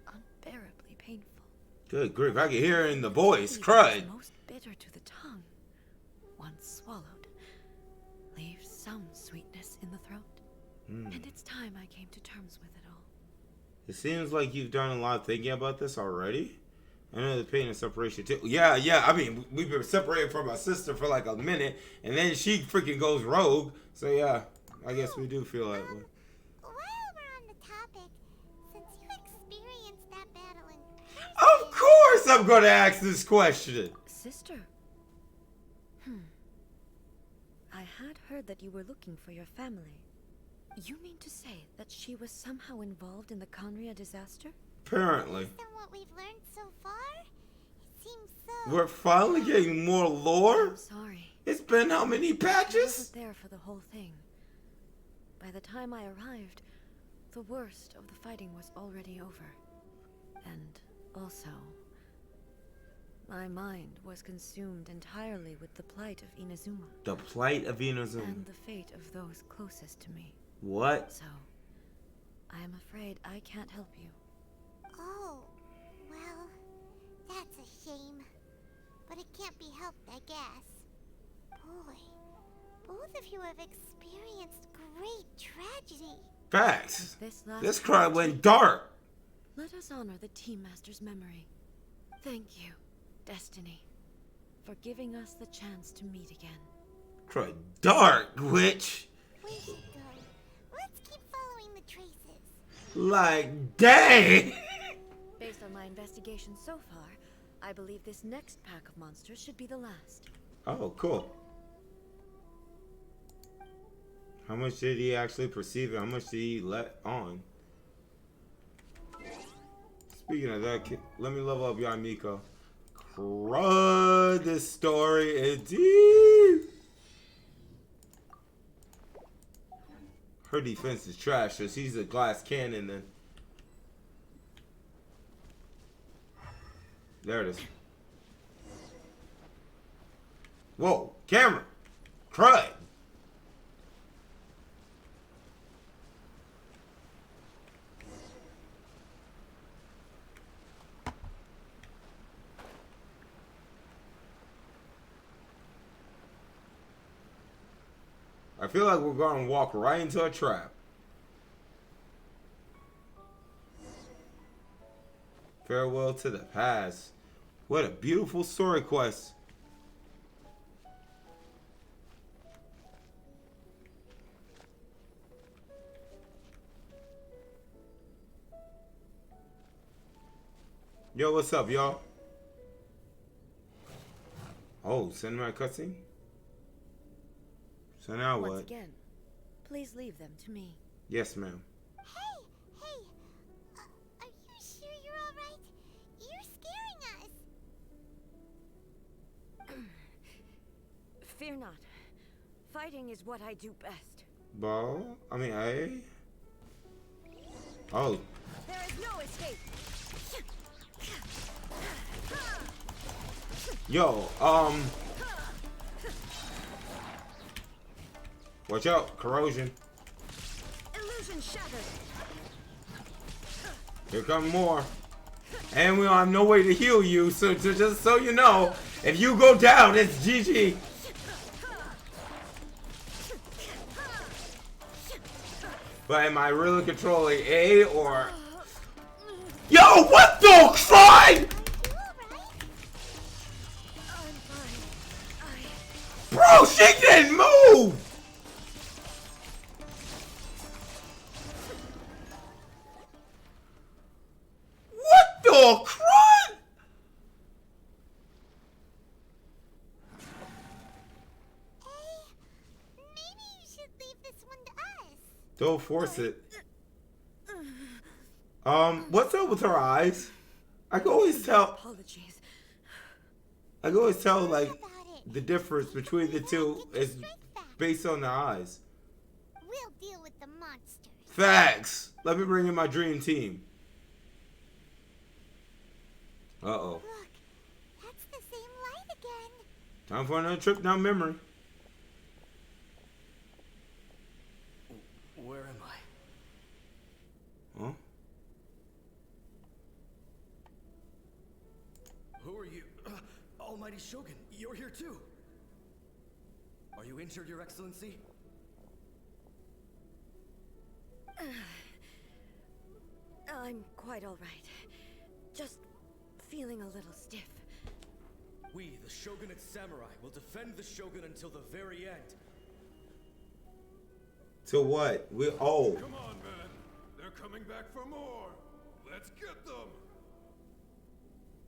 unbearably painful. Good grief, I can hear it in the voice. It Crud. is most bitter to the tongue, once swallowed, leaves some sweetness in the throat. And it's time I came to terms with it all. It seems like you've done a lot of thinking about this already. I know the pain of separation too. Yeah. I mean, we've been separated from our sister for like a minute, and then she freaking goes rogue. So yeah, I guess we do feel that way. While we're on the topic, since you experienced that battle in person... Of course I'm going to ask this question. Sister? I had heard that you were looking for your family. You mean to say that she was somehow involved in the Conria disaster? Apparently. Based on what we've learned so far, it seems so... We're finally getting more lore? I'm sorry. It's been how many I patches? wasn't there for the whole thing. By the time I arrived, the worst of the fighting was already over. And also, my mind was consumed entirely with the plight of Inazuma. The plight of Inazuma. And the fate of those closest to me. What? So, I am afraid I can't help you. Oh, well, that's a shame. But it can't be helped, I guess. Boy, both of you have experienced great tragedy. Facts. This This crowd went dark. Let us honor the Team Master's memory. Thank you, Destiny, for giving us the chance to meet again. Crowd dark, witch. We should go. Let's keep following the traces. Like, dang. Based on my investigation so far, I believe this next pack of monsters should be the last. Oh, cool. How much did he actually perceive it? How much did he let on? Speaking of that, let me level up Yamiko. Crud, this story is deep. Her defense is trash, so she's a glass cannon then. There it is. Whoa, camera. Crud. I feel like we're going to walk right into a trap. Farewell to the past. What a beautiful story quest. Yo, what's up, y'all? Oh, cinematic cutscene? So now what? Once again, please leave them to me. Yes, ma'am. Hey! Are you sure you're alright? You're scaring us. Fear not. Fighting is what I do best. Ball? I mean, Oh. There is no escape. Yo, watch out, corrosion. Illusion shattered. Here come more. And we don't have no way to heal you, so just so you know, if you go down, it's GG. But am I really controlling A or... Yo, what the fuck? Bro, she didn't move! What the crud? Maybe you should leave this one to us. Don't force it. What's up with her eyes? I can always tell. Apologies. I can always tell, like, About it. the difference between the two is based on the eyes. We'll deal with the monsters. Facts. Let me bring in my dream team. Uh-oh. Look, that's the same light again. Time for another trip down memory. Where am I? Huh? Who are you? Almighty Shogun, you're here too. Are you injured, Your Excellency? I'm quite all right. Just feeling a little stiff. We, the Shogunate Samurai, will defend the Shogun until the very end. To what? Oh. Come on, man. They're coming back for more. Let's get them.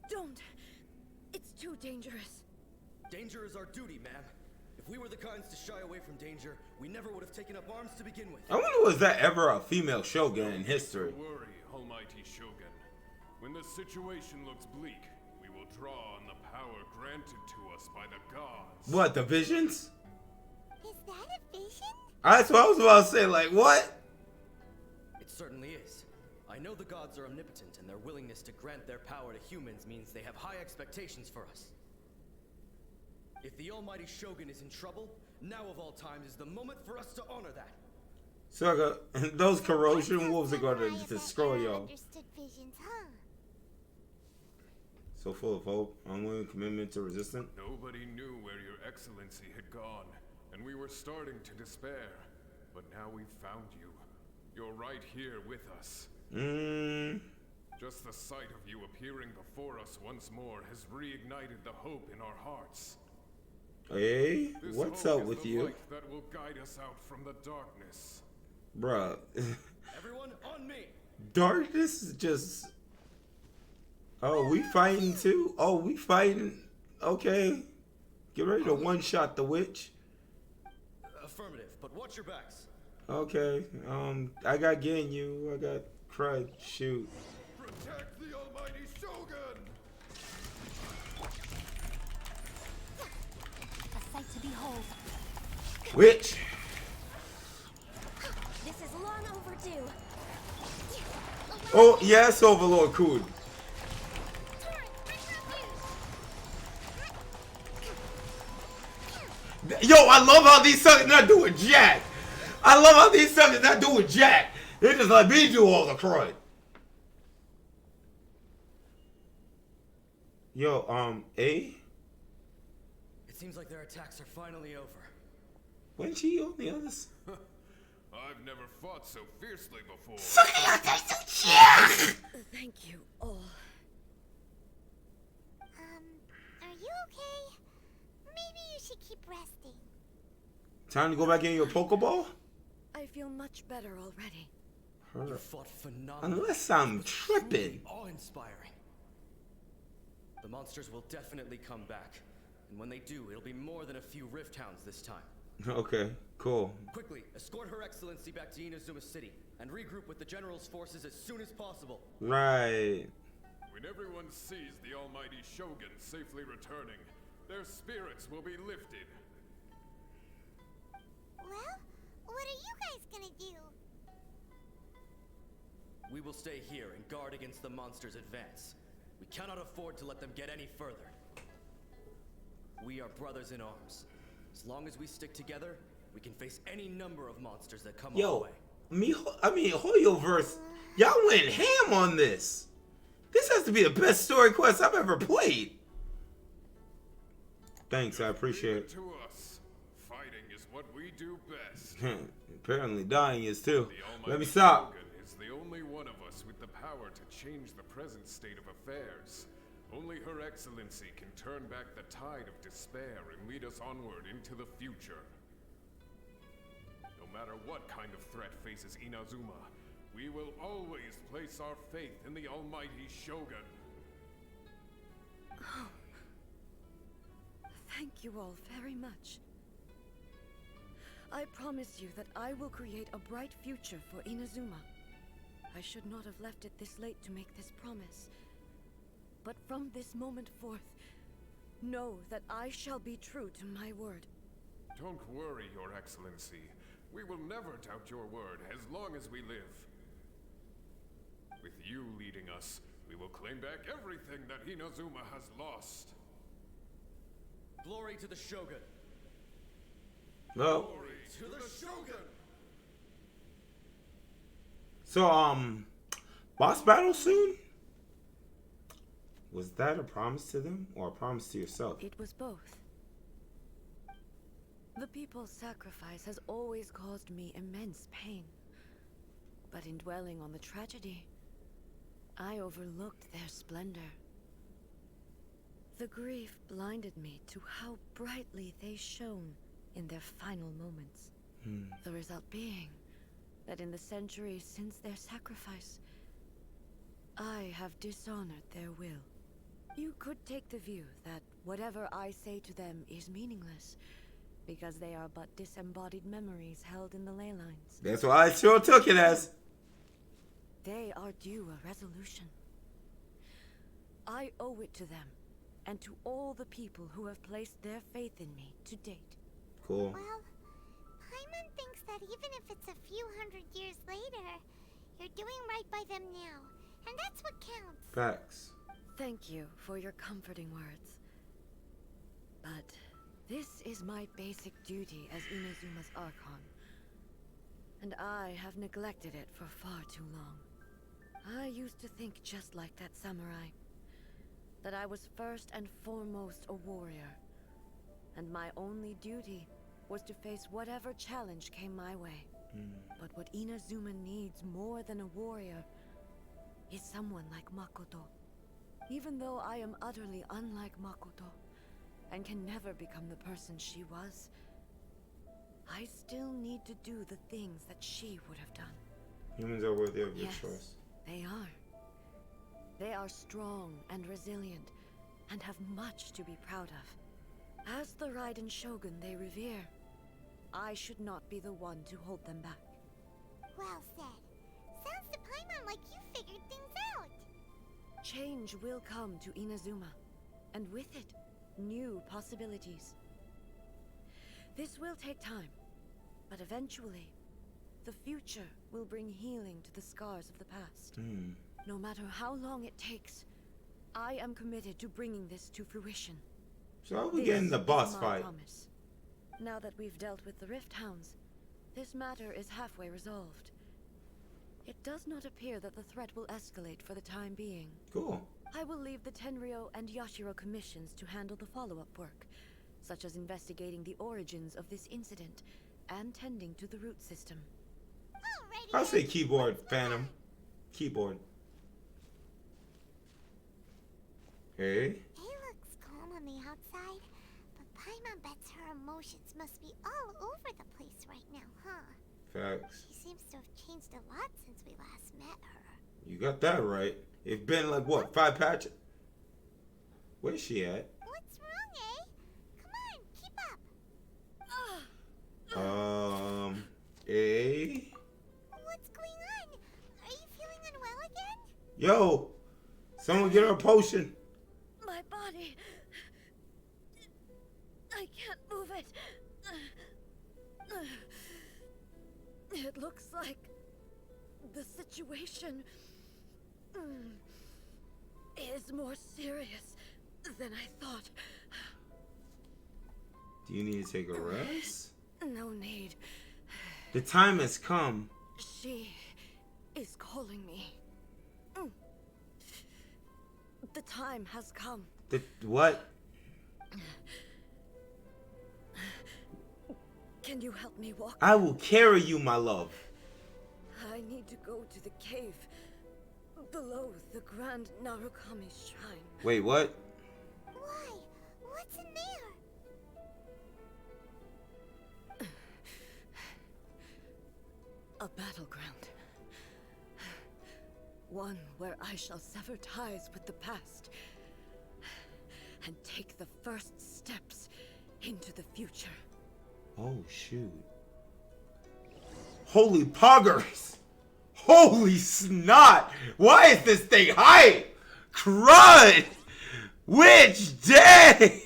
Don't! It's too dangerous. Danger is our duty, ma'am. If we were the kinds to shy away from danger, we never would have taken up arms to begin with. I wonder, was that ever a female shogun in history? Don't worry, Almighty Shogun. When the situation looks bleak, we will draw on the power granted to us by the gods. What, the visions? Is that a vision? That's what I was about to say, like, what? It certainly is. I know the gods are omnipotent, and their willingness to grant their power to humans means they have high expectations for us. If the Almighty Shogun is in trouble, now of all times is the moment for us to honor that. So I got, those corrosion That's wolves are going samurai to of that destroy era y'all. understood visions, huh? So full of hope, unwilling commitment to resistance. Nobody knew where your excellency had gone, and we were starting to despair. But now we've found you. You're right here with us. Just the sight of you appearing before us once more has reignited the hope in our hearts. Hey, This what's hope up is with the you? light that will guide us out from the darkness. Bruh. Everyone on me. Darkness is just... Oh, we fighting too? Oh, we fighting? Okay. Get ready to one-shot the witch. Affirmative, but watch your backs. Okay. I got Ganyu. I got crud. Shoot. Protect the almighty Shogun! A sight to behold. Witch! This is long overdue. Oh, yes, Overlord Kun. Yo, I love how these suckers not doing jack. I love how these suckers not doing jack. They just let me do all the crud. Yo, A? It seems like their attacks are finally over. Wasn't she on the other side? I've never fought so fiercely before. Thank you all. Are you okay? Maybe you should keep resting. Time to go back in your Pokeball? I feel much better already. You fought phenomenally. Unless I'm tripping. Awe-inspiring. The monsters will definitely come back. And when they do, it'll be more than a few Rift Hounds this time. Okay, cool. Quickly, escort Her Excellency back to Inazuma City and regroup with the General's forces as soon as possible. Right. When everyone sees the almighty Shogun safely returning, their spirits will be lifted. Well, what are you guys gonna do? We will stay here and guard against the monsters' advance. We cannot afford to let them get any further. We are brothers in arms. As long as we stick together, we can face any number of monsters that come our way. Hoyoverse, y'all went ham on this. This has to be the best story quest I've ever played. Thanks, I appreciate it. To us, fighting is what we do best. Apparently dying is too. The almighty Let me stop. Shogun is the only one of us with the power to change the present state of affairs. Only Her Excellency can turn back the tide of despair and lead us onward into the future. No matter what kind of threat faces Inazuma, we will always place our faith in the almighty Shogun. Oh. Thank you all very much. I promise you that I will create a bright future for Inazuma. I should not have left it this late to make this promise. But from this moment forth, know that I shall be true to my word. Don't worry, Your Excellency. We will never doubt your word as long as we live. With you leading us, we will claim back everything that Inazuma has lost. Glory to the Shogun. No. Glory To the Shogun! So, boss battle soon? Was that a promise to them or a promise to yourself? It was both. The people's sacrifice has always caused me immense pain. But in dwelling on the tragedy, I overlooked their splendor. The grief blinded me to how brightly they shone in their final moments. The result being that in the centuries since their sacrifice, I have dishonored their will. You could take the view that whatever I say to them is meaningless, because they are but disembodied memories held in the ley lines. That's what I sure took it as. They are due a resolution. I owe it to them, and to all the people who have placed their faith in me to date. Cool. Well, Paimon thinks that even if it's a few hundred years later, you're doing right by them now. And that's what counts. Facts. Thank you for your comforting words. But this is my basic duty as Inazuma's Archon. And I have neglected it for far too long. I used to think just like that samurai. That I was first and foremost a warrior. And my only duty was to face whatever challenge came my way. But what Inazuma needs more than a warrior is someone like Makoto. Even though I am utterly unlike Makoto and can never become the person she was, I still need to do the things that she would have done. Humans are worthy of your Yes, trust. they are. They are strong and resilient and have much to be proud of. As the Raiden Shogun they revere, I should not be the one to hold them back. Well said. Sounds to Paimon like you figured things out. Change will come to Inazuma, and with it, new possibilities. This will take time, but eventually, the future will bring healing to the scars of the past. No matter how long it takes, I am committed to bringing this to fruition. So how are we getting the boss my fight? promise. Now that we've dealt with the Rift Hounds, this matter is halfway resolved. It does not appear that the threat will escalate for the time being. Cool. I will leave the Tenryo and Yashiro commissions to handle the follow-up work, such as investigating the origins of this incident and tending to the root system. Alrighty. I'll say then. keyboard, Phantom. Keyboard. Hey. It looks calm on the outside, but Paimon bets her emotions must be all over the place right now, huh? Facts. She seems to have changed a lot since we last met her. You got that right. It's been like what, 5 patches? Where's she at? What's wrong, eh? Come on, keep up. What's going on? Are you feeling unwell again? Yo, someone get her a potion. My body... I can't move it. It looks like the situation is more serious than I thought. Do you need to take a rest? No need. The time has come. She is calling me. The time has come. The what? Can you help me walk? I will carry you, my love. I need to go to the cave below the Grand Narukami Shrine. Wait, what? Why? What's in there? A battleground. One where I shall sever ties with the past and take the first steps into the future. Oh, shoot. Holy poggers! Holy snot! Why is this thing hype? Crud! Which day?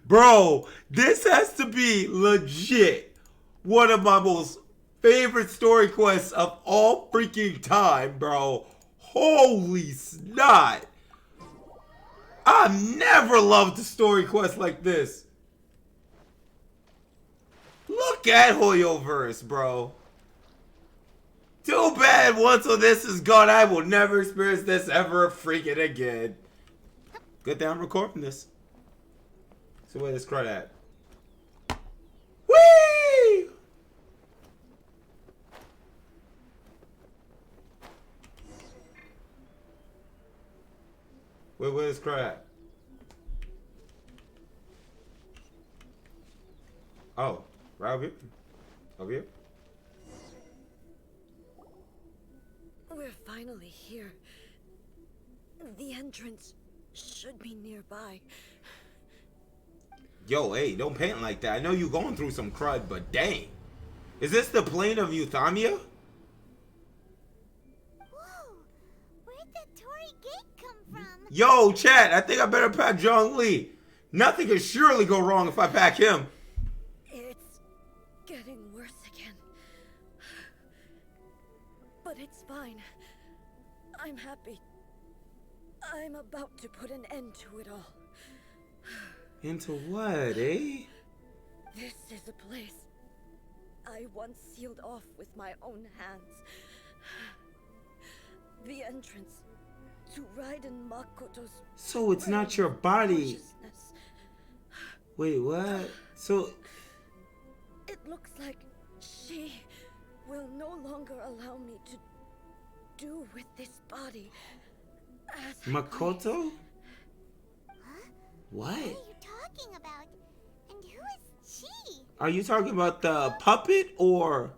Bro, this has to be legit one of my most favorite story quests of all freaking time, bro. Holy snot! I've never loved a story quest like this. Look at Hoyoverse, bro. Too bad once all this is gone, I will never experience this ever freaking again. Good thing I'm recording this. So where this crud at? Whee! Where's this crud at? Oh, right over here? Over here? We're finally here. The entrance should be nearby. Yo, hey, don't paint like that. I know you're going through some crud, but dang. Is this the plane of Euthymia? Whoa! Where'd the Torii Gate come from? Yo, chat, I think I better pack Zhong Li. Nothing can surely go wrong if I pack him. It's getting worse again. But it's fine. I'm happy. I'm about to put an end to it all. Into what, eh? This is a place I once sealed off with my own hands. The entrance to Raiden Makoto's. So it's not your body. Wait, what? So it looks like she will no longer allow me to do with this body as Makoto? Huh? What? What are you talking about? And who is she? Are you talking about the puppet or?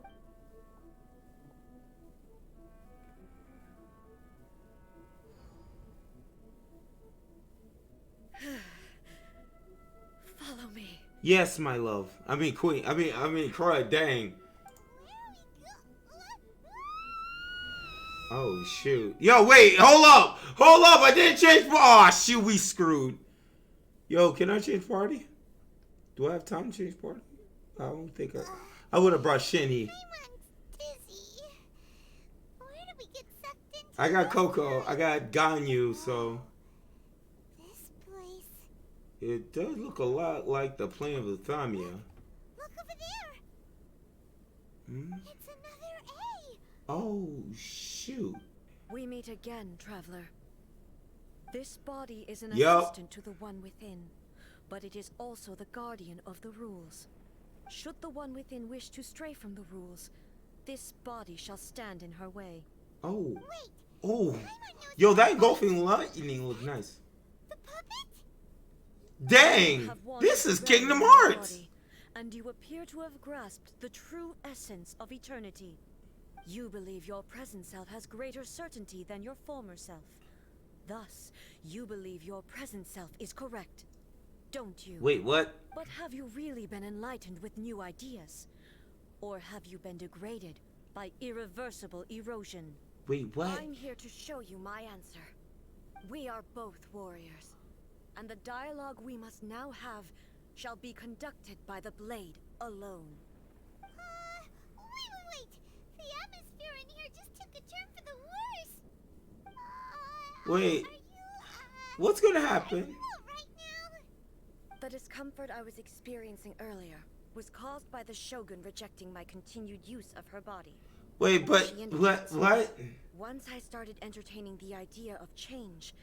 Follow me. Yes, my love. I mean, queen. I mean, Croy. Dang. Oh shoot. Yo, wait. Hold up. Hold up. I didn't change. Oh shoot. We screwed. Yo, can I change party? Do I have time to change party? I don't think I would have brought Shinny. Dizzy. Where did we get sucked into? I got Coco. I got Ganyu. So This place. it does look a lot like the plane of Lathamia. Look over there. Hmm? It's another A. Oh shoot. We meet again, traveler. This body is an Yup. assistant to the one within, but it is also the guardian of the rules. Should the one within wish to stray from the rules, this body shall stand in her way. Oh. Wait. Oh. Yo, that engulfing lightning look nice. The puppet? Dang. Have wandered This is around Kingdom your Hearts. body, and you appear to have grasped the true essence of eternity. You believe your present self has greater certainty than your former self. Thus, you believe your present self is correct, don't you? Wait, what? But have you really been enlightened with new ideas? Or have you been degraded by irreversible erosion? Wait, what? I'm here to show you my answer. We are both warriors, and the dialogue we must now have shall be conducted by the blade alone. Wait. The atmosphere in here just took a turn for the worse. Wait. Are you, What's gonna are happen? you all right now? The discomfort I was experiencing earlier was caused by the Shogun rejecting my continued use of her body. Wait, but She indicates- what? Once I started entertaining the idea of change,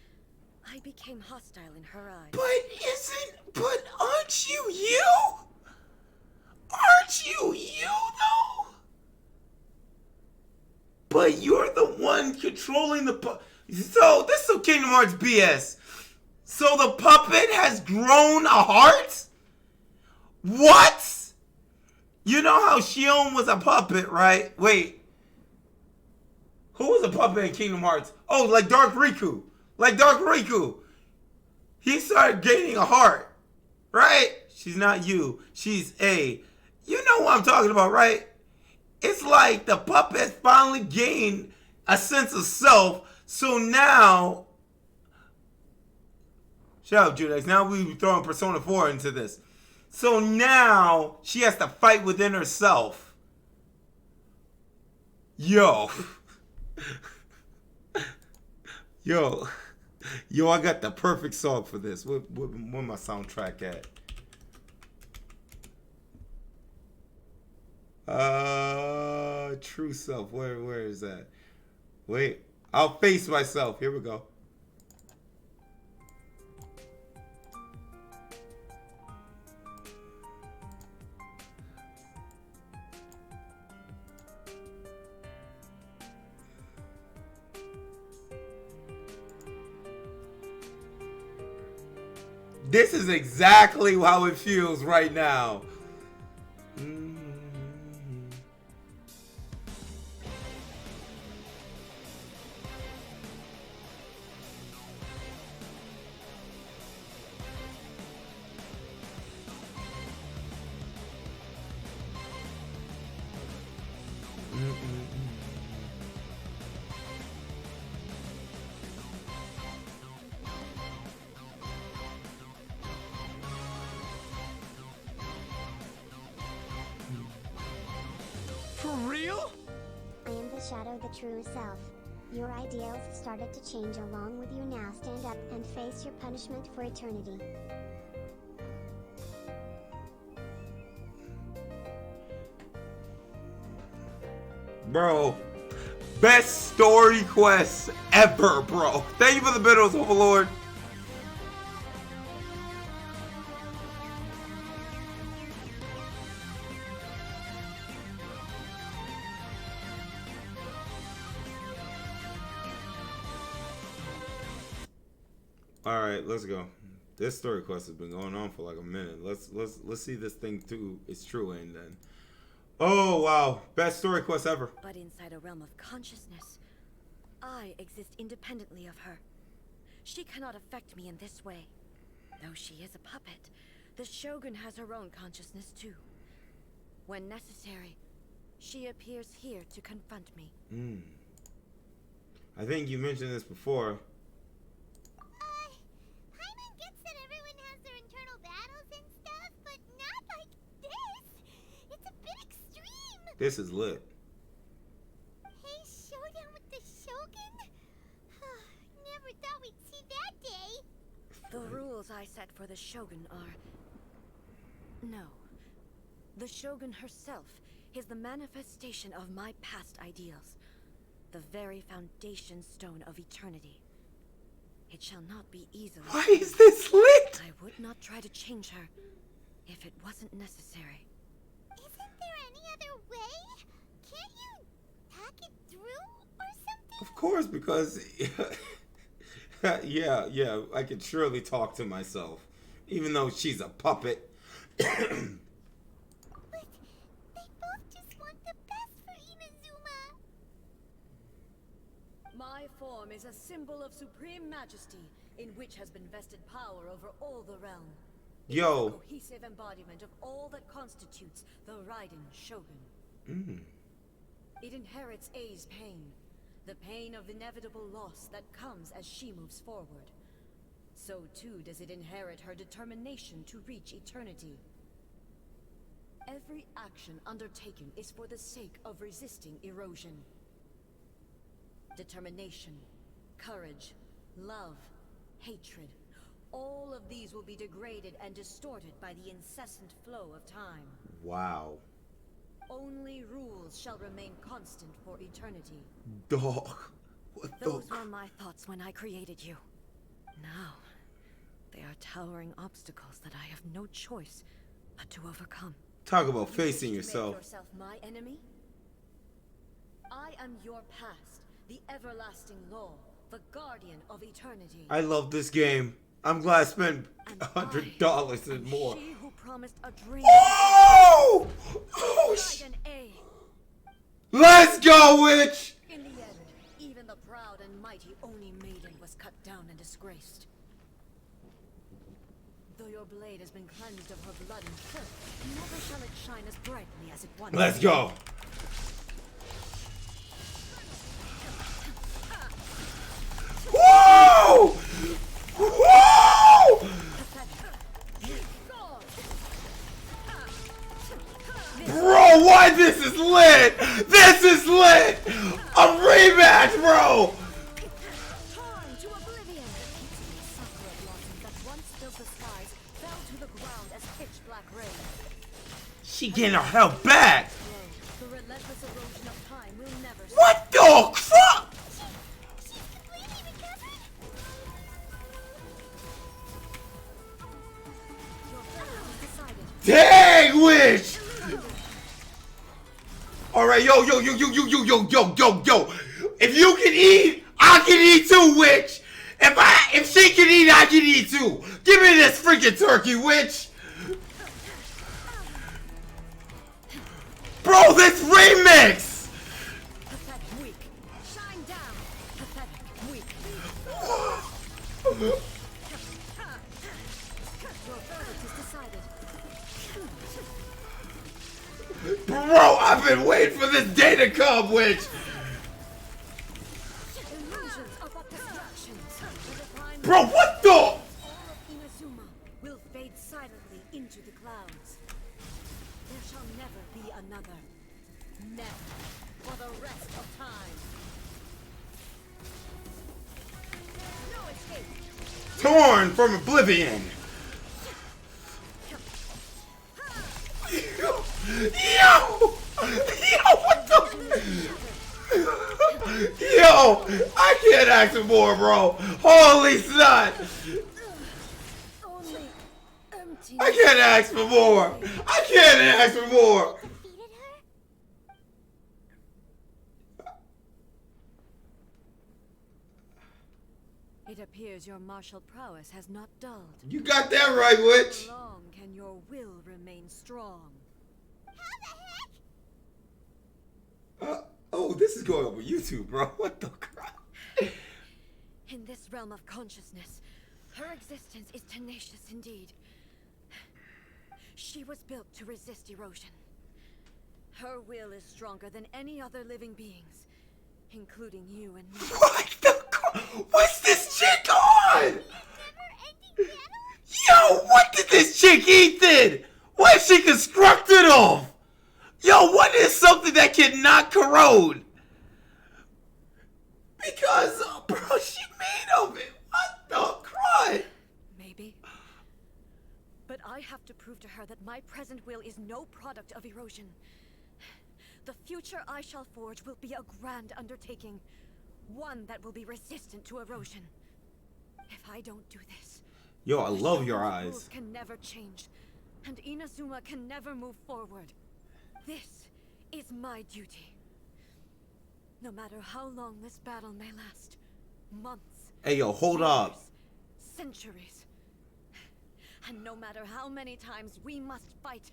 I became hostile in her eyes. But aren't you you? Aren't you though? But you're the one controlling the So this is some Kingdom Hearts BS. So the puppet has grown a heart? What? You know how Shion was a puppet, right? Wait. Who was a puppet in Kingdom Hearts? Oh, like Dark Riku. He started gaining a heart, right? She's not you. She's A. You know what I'm talking about, right? It's like the puppet finally gained a sense of self. So now, shut up, Judex. Now we're throwing Persona 4 into this. So now she has to fight within herself. Yo, I got the perfect song for this. Where my soundtrack at? True self. Where is that? Wait, I'll face myself. Here we go. This is exactly how it feels right now. For real? I am the shadow, the true self. Your ideals started to change along with you. Now stand up and face your punishment for eternity. Bro, best story quest ever, bro. Thank you for the biddles, Overlord. All right, let's go. This story quest has been going on for like a minute. Let's see this thing too. It's true, and then. Oh wow, best story quest ever. But inside a realm of consciousness, I exist independently of her. She cannot affect me in this way. Though she is a puppet, the Shogun has her own consciousness too. When necessary, she appears here to confront me. I think you mentioned this before. Paimon gets that everyone has their internal battles and stuff, but not like this. It's a bit extreme. This is lit. Hey, showdown with the Shogun? Never thought we'd see that day. The rules I set for the Shogun are... No. The Shogun herself is the manifestation of my past ideals. The very foundation stone of eternity. It shall not be easily... Why is this lit? I would not try to change her if it wasn't necessary. Isn't there any other way? Can't you talk it through or something? Of course, because yeah, I could surely talk to myself, even though she's a puppet. But they both just want the best for Inazuma. My form is a symbol of supreme majesty, in which has been vested power over all the realm. It is Yo. a cohesive embodiment of all that constitutes the Raiden Shogun. It inherits A's pain, the pain of inevitable loss that comes as she moves forward. So too does it inherit her determination to reach eternity. Every action undertaken is for the sake of resisting erosion. Determination, courage, love, hatred, all of these will be degraded and distorted by the incessant flow of time. Wow. Only rules shall remain constant for eternity. Dog. What Those the... were my thoughts when I created you. Now, they are towering obstacles that I have no choice but to overcome. Talk about You facing wish to make yourself. yourself my enemy? I am your past, the everlasting law, the guardian of eternity. I love this game. I'm glad I spent And $100 and more. She who promised a dream. Oh! Oh, Raiden A. Let's go, witch! In the end, even the proud and mighty Oni maiden was cut down and disgraced. Though your blade has been cleansed of her blood and filth, never shall it shine as brightly as it once Let's did. go. Whoa! Whoa! Bro, why this is lit? This is lit! A rematch, bro! Torn to oblivion! Sakura blossoms that once filled the skies fell to the ground as pitch black rain. She getting her hell back. The relentless erosion of time will never stop. What the fuck? She's completely recovered? Your fate is decided. Dang, witch! Alright, yo. If you can eat, I can eat too, witch! If she can eat, I can eat too! Give me this freaking turkey, witch! Bro, this remix! Pathetic, weak. Shine down. Pathetic, weak. Your verdict is decided. Bro, I've been waiting for this day to come, witch! Illusions are but distractions. The divine Bro, what the? all of Inazuma will fade silently into the clouds. There shall never be another. Never. For the rest of time. No escape. Torn from oblivion! Yo! What the? Yo, I can't ask for more, bro. Holy snot. Only empty. I can't ask for more. I can't ask for more. Defeated her? It appears your martial prowess has not dulled. You got that right, witch. How long can your will remain strong? How the heck? Oh, this is going over YouTube, bro. What the crap? In this realm of consciousness, her existence is tenacious indeed. She was built to resist erosion. Her will is stronger than any other living beings, including you and me. What the? What's this chick on? Never-ending battle? Yo, what did this chick eat then? What is she constructed of? Yo, what is something that cannot corrode? Because, bro, she made of it. What the crud? Maybe. But I have to prove to her that my present will is no product of erosion. The future I shall forge will be a grand undertaking. One that will be resistant to erosion. If I don't do this... Yo, I love the your rules eyes. Can never change, and Inazuma can never move forward. This is my duty. No matter how long this battle may last. Months. Hey, yo, hold up. years, centuries. And no matter how many times we must fight,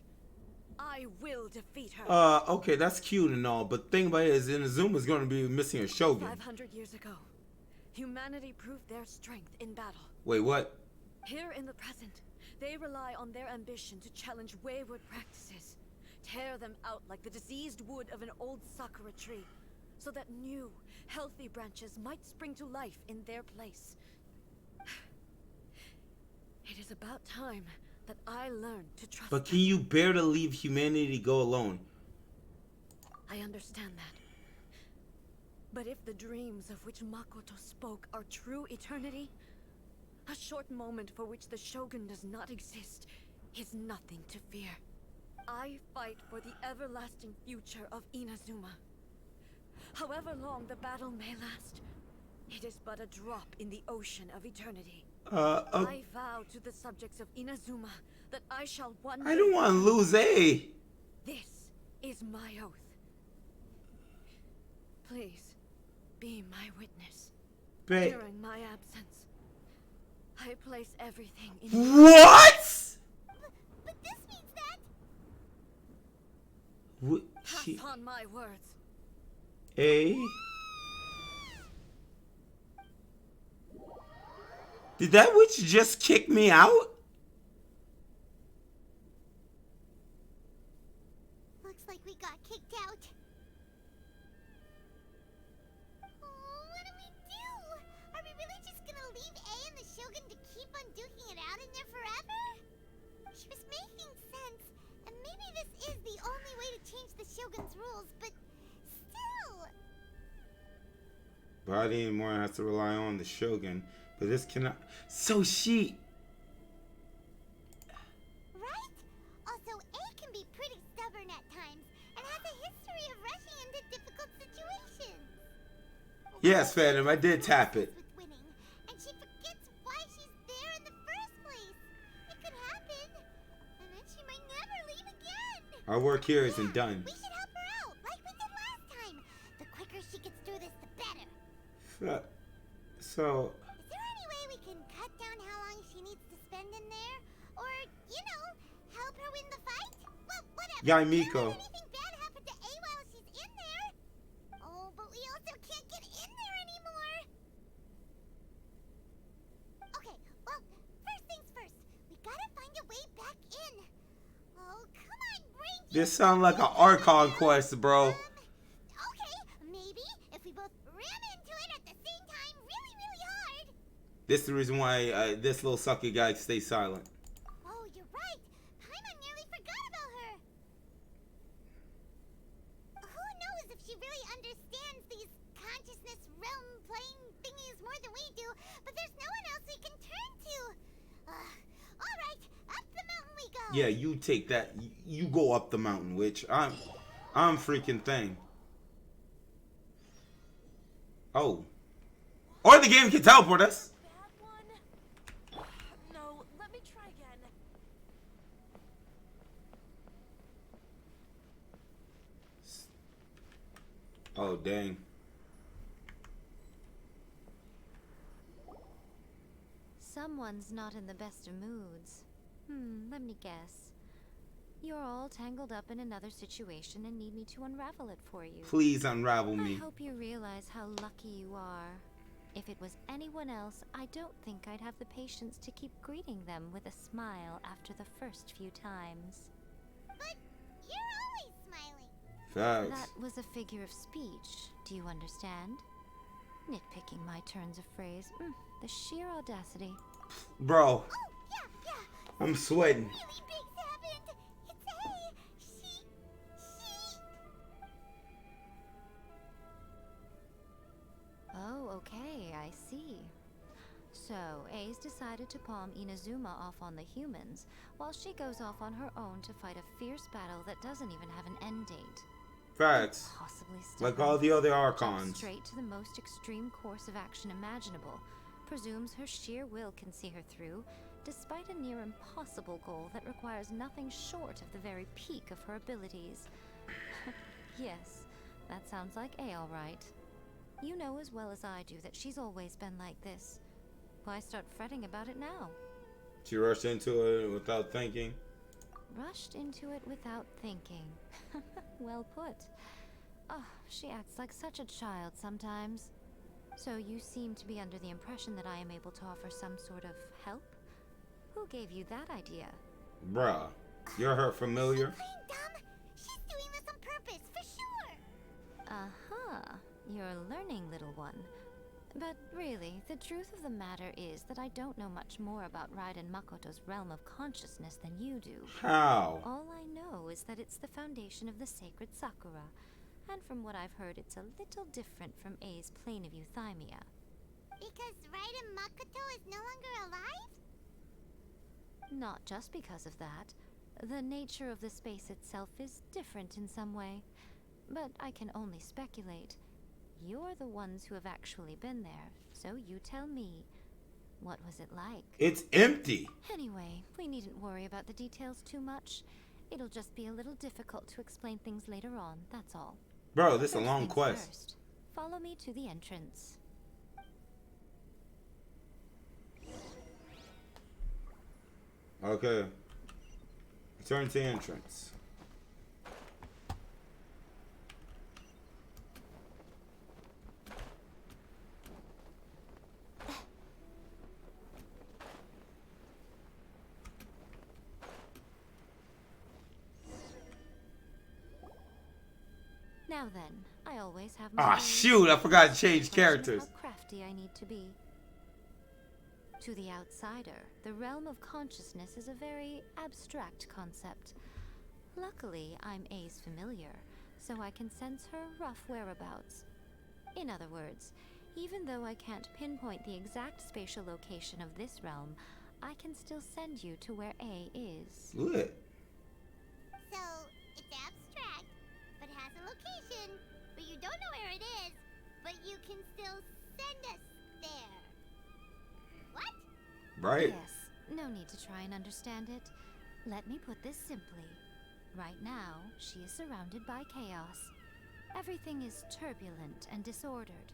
I will defeat her. Okay, that's cute and all, but the thing about it is Inazuma's gonna be missing a Shogun. 500 years ago, humanity proved their strength in battle. Wait, what? Here in the present, they rely on their ambition to challenge wayward practices, tear them out like the diseased wood of an old sakura tree, so that new, healthy branches might spring to life in their place. It is about time that I learned to trust But them. can you bear to leave humanity go alone? I understand that. But if the dreams of which Makoto spoke are true eternity, a short moment for which the Shogun does not exist is nothing to fear. I fight for the everlasting future of Inazuma. However long the battle may last, it is but a drop in the ocean of eternity. I vow to the subjects of Inazuma that I shall one day... I don't want to lose A. This is my oath. Please, be my witness. During my absence, I place everything in... What? But this means that... Pass on my words. A? Did that witch just kick me out? Looks like we got kicked out. Oh, what do we do? Are we really just gonna leave A and the Shogun to keep on duking it out in there forever? She was making sense, and maybe this is the only way to change the Shogun's rules, but still... Body and more has to rely on the Shogun, but this cannot... So she... Right? Also, A can be pretty stubborn at times, and has a history of rushing into difficult situations. Yes, Phantom, I did tap it. With winning, and she forgets why she's there in the first place. It could happen, and then she might never leave again. Our work here isn't done. We should help her out, like we did last time. The quicker she gets through this, the better. So... Is there any way we can cut down how long she needs to spend in there? Or, you know, help her win the fight? Well, whatever. Yai Can't Miko. let anything bad happen to A while she's in there. Oh, but we also can't get in there anymore. Okay, well, first things first. We gotta find a way back in. Oh, come on, brain. This sounds like an Archon quest, bro. Okay, maybe if we both ram into it at the same time really, really hard. This is the reason why this little sucker guy stays silent. Oh, you're right. Paimon nearly forgot about her. Who knows if she really understands these consciousness realm playing thingies more than we do, but there's no one else we can turn to. All right, up the mountain we go. Yeah, you take that. You go up the mountain, witch. I'm freaking thing. Oh. Or the game can teleport us. Bad one. No, let me try again. Oh, dang. Someone's not in the best of moods. Let me guess. You're all tangled up in another situation and need me to unravel it for you. Please unravel I me. hope you realize how lucky you are. If it was anyone else, I don't think I'd have the patience to keep greeting them with a smile after the first few times. But you're always smiling. Facts. That was a figure of speech. Do you understand? Nitpicking my turns of phrase. The sheer audacity. Bro, Oh, yeah. I'm sweating. Really big's happened. It's A. She... Oh, okay, I see. So, A's decided to palm Inazuma off on the humans, while she goes off on her own to fight a fierce battle that doesn't even have an end date. Facts. Possibly Like stubborn. all the other Jumps Archons. straight to the most extreme course of action imaginable. Presumes her sheer will can see her through, despite a near impossible goal that requires nothing short of the very peak of her abilities. Yes, that sounds like A all right. You know as well as I do that she's always been like this. Why start fretting about it now? She rushed into it without thinking. Rushed into it without thinking. Well put. Oh, she acts like such a child sometimes. So you seem to be under the impression that I am able to offer some sort of help? Who gave you that idea? Bruh, you're her familiar? Playing dumb? She's doing this on purpose, for sure. Uh-huh. You're learning, little one. But really, the truth of the matter is that I don't know much more about Raiden Makoto's realm of consciousness than you do. How? All I know is that it's the foundation of the sacred Sakura. And from what I've heard, it's a little different from A's plane of euthymia. Because Raiden Makoto is no longer alive? Not just because of that. The nature of the space itself is different in some way. But I can only speculate. You're the ones who have actually been there, so you tell me. What was it like? It's empty. Anyway, we needn't worry about the details too much. It'll just be a little difficult to explain things later on, that's all. Bro, this is a First long things quest. first. Follow me to the entrance. Okay. Return to entrance. Now then, I always have my Ah, ways. shoot, I forgot to change Question characters. How crafty I need to be. To the outsider, the realm of consciousness is a very abstract concept. Luckily, I'm A's familiar, so I can sense her rough whereabouts. In other words, even though I can't pinpoint the exact spatial location of this realm, I can still send you to where A is. Good. So, it's abstract, but has a location, but you don't know where it is, but you can still send us there. What? Right? Yes, no need to try and understand it. Let me put this simply. Right now, she is surrounded by chaos. Everything is turbulent and disordered.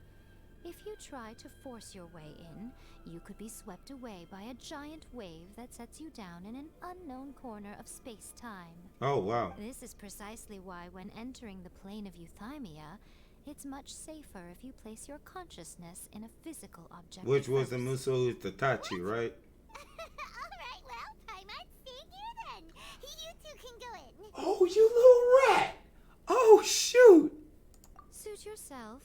If you try to force your way in, you could be swept away by a giant wave that sets you down in an unknown corner of space-time. Oh, wow. This is precisely why when entering the plane of euthymia, it's much safer if you place your consciousness in a physical object. Which was the first. Muso Tatachi, right? Alright, well, Paimon, stay here then. You two can go in. Oh, you little rat! Oh, shoot! Suit yourself.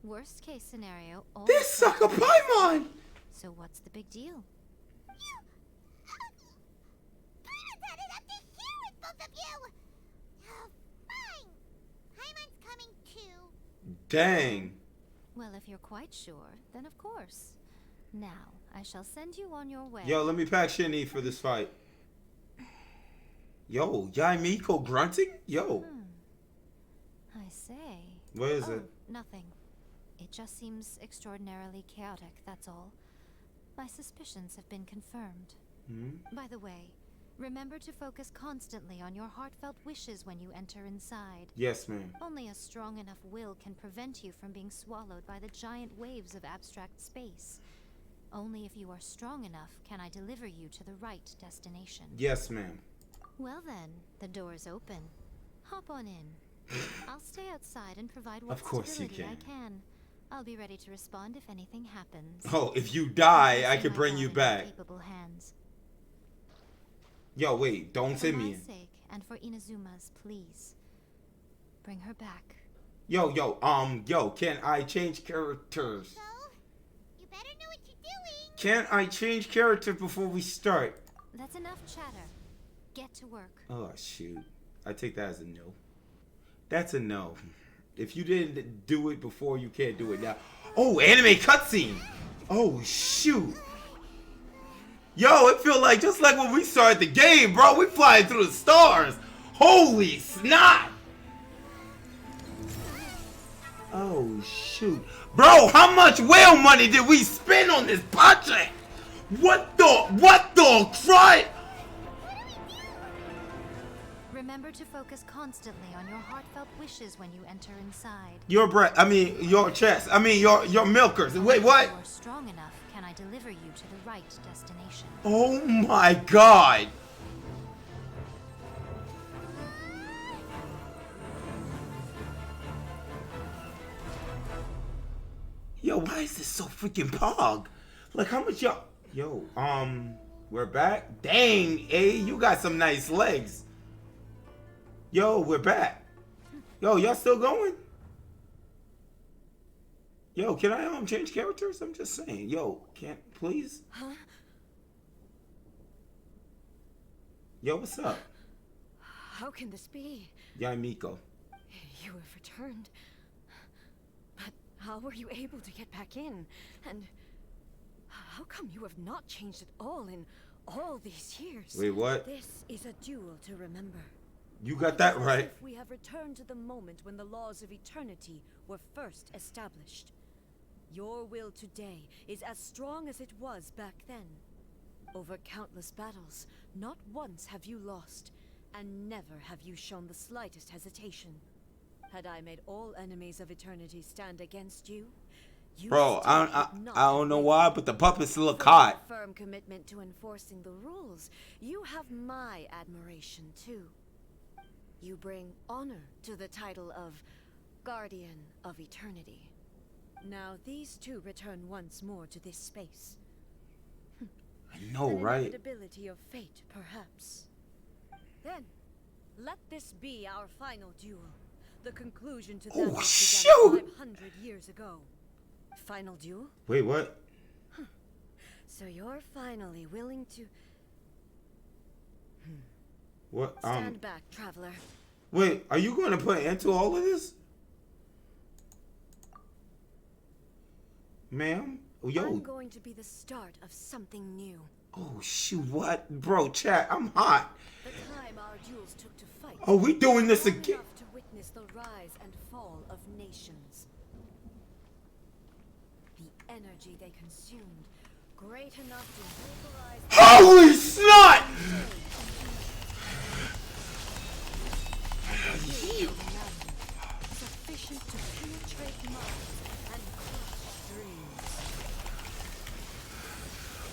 Worst case scenario. All This sucker Paimon! So what's the big deal? Paimon's had it up to here with both of you! Oh, fine. Paimon's coming too. Dang. Well, if you're quite sure, then of course. Now, I shall send you on your way. Yo, let me pack Shinny for this fight. Yo, Yaimiko grunting? Yo. I say. What is Oh, it? nothing. It just seems extraordinarily chaotic, that's all. My suspicions have been confirmed. By the way, remember to focus constantly on your heartfelt wishes when you enter inside. Yes, ma'am. Only a strong enough will can prevent you from being swallowed by the giant waves of abstract space. Only if you are strong enough can I deliver you to the right destination. Yes, ma'am. Well then, the door is open. Hop on in. I'll stay outside and provide what Of course you stability can. I can. I'll be ready to respond if anything happens. Oh, if you die, I Placing can my bring you darling in back. capable hands. Yo, wait, don't For send my me in. sake and for Inazuma's, please. Bring her back. Yo, can I change characters? So, you better know what you're doing. Can I change character before we start? That's enough chatter. Get to work. Oh, shoot. I take that as a no. That's a no. If you didn't do it before, you can't do it now. Oh, anime cutscene. Oh, shoot. Yo, it feel like just like when we started the game, bro. We flying through the stars. Holy snot. Oh, shoot. Bro, how much whale money did we spend on this project? What the crud? Remember to focus constantly on your heartfelt wishes when you enter inside. Your chest. Your milkers. Wait, what? If you are strong enough, can I deliver you to the right destination? Oh my god. Yo, why is this so freaking pog? Like, how much y'all... Yo, we're back? Dang, you got some nice legs. Yo, we're back. Yo, y'all still going? Yo, can I change characters? I'm just saying. Yo, can't please? Huh? Yo, what's up? How can this be? Miko. You have returned. But how were you able to get back in? And how come you have not changed at all in all these years? Wait, what? This is a duel to remember. You got that It is as right. if we have returned to the moment when the laws of eternity were first established. Your will today is as strong as it was back then. Over countless battles, not once have you lost, and never have you shown the slightest hesitation. Had I made all enemies of eternity stand against you, you Bro, still I would not don't know have why, made but the puppets look For hot. your firm commitment to enforcing the rules, you have my admiration too. You bring honor to the title of Guardian of Eternity. Now these two return once more to this space. I know, An right? inevitability of fate, perhaps. Then, let this be our final duel. The conclusion to that Oh, which shoot! began 500 years ago. Final duel? Wait, what? So you're finally willing to... What? Stand back, traveler. Wait, are you going to put into all of this? Ma'am? Yo. I'm going to be the start of something new. Oh, shoot, what? Bro, chat, I'm hot. The time our duels took to fight. Are we doing this long again? enough to witness the rise and fall of nations. The energy they consumed, great enough to vaporize... Holy snot! Sufficient to penetrate minds and crush dreams.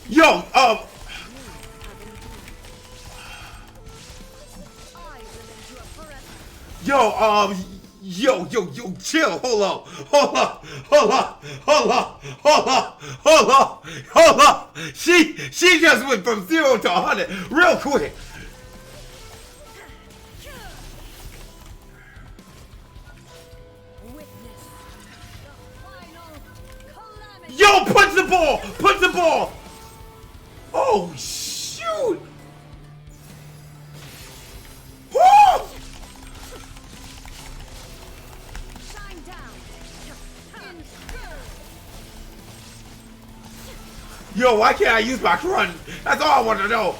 Yo, You have indeed. I will endure forever. yo, chill. Hold up. She just went from 0 to 100 real quick. Witness the final calamity. Yo, punch the ball. Oh, shoot. Woo! Shine down. Yo, why can't I use my run? That's all I want to know.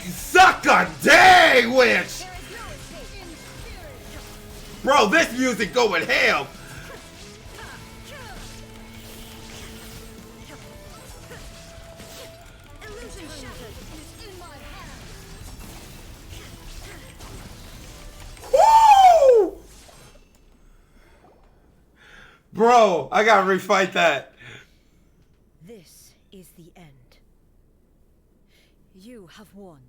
Suck a dang witch. There is no escape in spirit. Bro, this music going ham. Bro, I gotta refight that. This is the end. You have won.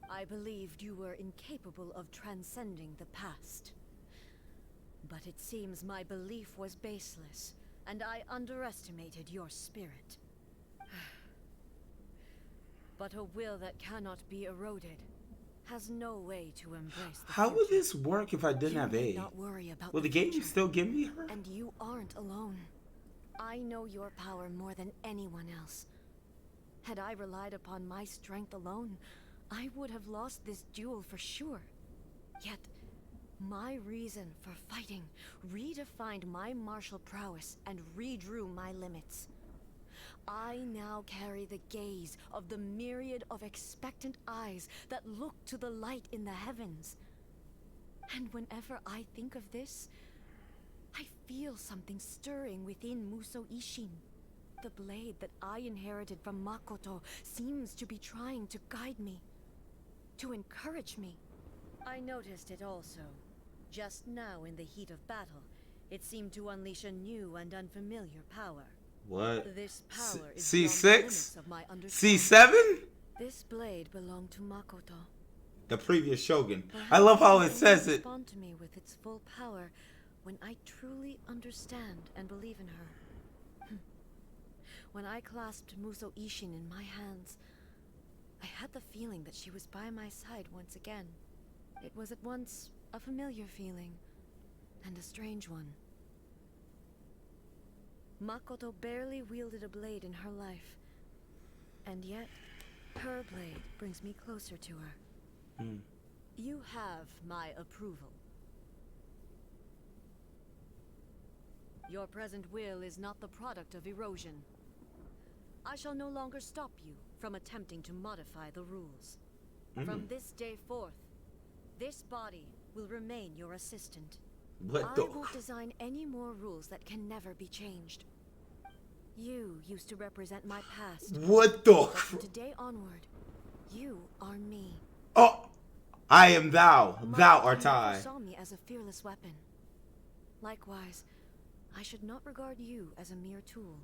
I believed you were incapable of transcending the past. But it seems my belief was baseless, and I underestimated your spirit. But a will that cannot be eroded has no way to embrace the How future. would this work if I didn't have You need A? not worry about Will the game future. still give me her? And you aren't alone. I know your power more than anyone else. Had I relied upon my strength alone, I would have lost this duel for sure. Yet, my reason for fighting redefined my martial prowess and redrew my limits. I now carry the gaze of the myriad of expectant eyes that look to the light in the heavens. And whenever I think of this, I feel something stirring within Muso Ishin. The blade that I inherited from Makoto seems to be trying to guide me, to encourage me. I noticed it also. Just now in the heat of battle, it seemed to unleash a new and unfamiliar power. What? This power is C6? beyond the limits of my understanding. C7? This blade belonged to Makoto. The previous Shogun. Perhaps I love how it will says it. respond to me with its full power when I truly understand and believe in her. When I clasped Muso Ishin in my hands, I had the feeling that she was by my side once again. It was at once a familiar feeling and a strange one. Makoto barely wielded a blade in her life, and yet her blade brings me closer to her. You have my approval. Your present will is not the product of erosion. I shall no longer stop you from attempting to modify the rules. From this day forth, this body will remain your assistant. What I the? won't design any more rules that can never be changed. You used to represent my past, What the? but from today onward, you are me. Oh, I am thou. Thou art Makoto I. never saw me as a fearless weapon. Likewise, I should not regard you as a mere tool.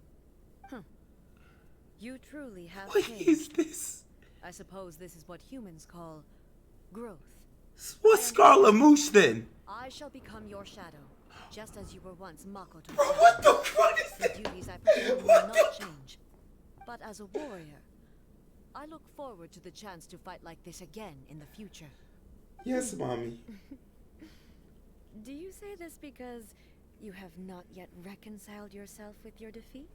You truly have What changed. is this? I suppose this is what humans call growth. What's Scarlet Moosh then? I shall become your shadow, just as you were once Makoto. Bro, what the? What is The this? duties I perform will What not the? change. But as a warrior, I look forward to the chance to fight like this again in the future. Yes, mommy. Do you say this because you have not yet reconciled yourself with your defeat?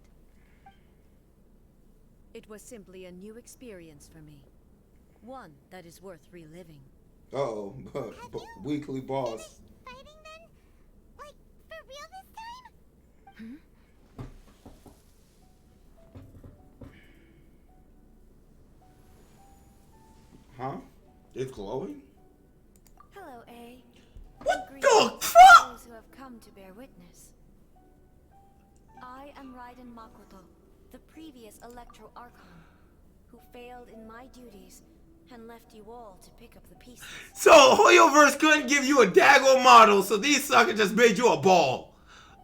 It was simply a new experience for me. One that is worth reliving. Uh-oh. Weekly boss. Fighting then? Like, for real this time? Huh? It's glowing? Hello, A. What Greetings the to fuck? those who have come to bear witness. I am Raiden Makoto, the previous Electro Archon, who failed in my duties and left you all to pick up the pieces. So, Hoyoverse couldn't give you a Dago model, so these suckers just made you a ball.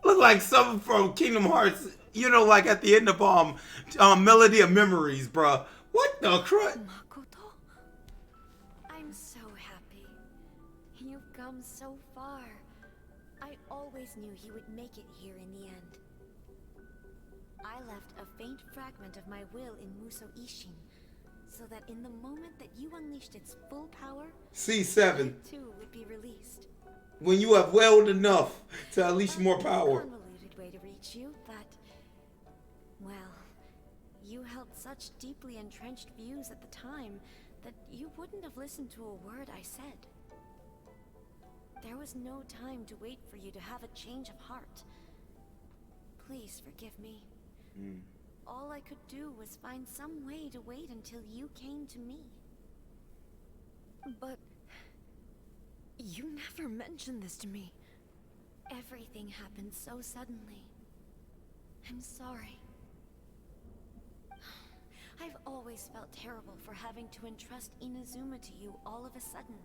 Look like something from Kingdom Hearts, you know, like at the end of Melody of Memories, bruh. What the crud? Makoto? I'm so happy. You've come so far. I always knew you would make it here in the end. I left a faint fragment of my will in Muso Ishin, so that in the moment that you unleashed its full power, C7. it too would be released. When you have willed enough to unleash more power. Convoluted way to reach you, but well, you held such deeply entrenched views at the time that you wouldn't have listened to a word I said. There was no time to wait for you to have a change of heart. Please forgive me. All I could do was find some way to wait until you came to me. But you never mentioned this to me. Everything happened so suddenly. I'm sorry. I've always felt terrible for having to entrust Inazuma to you all of a sudden.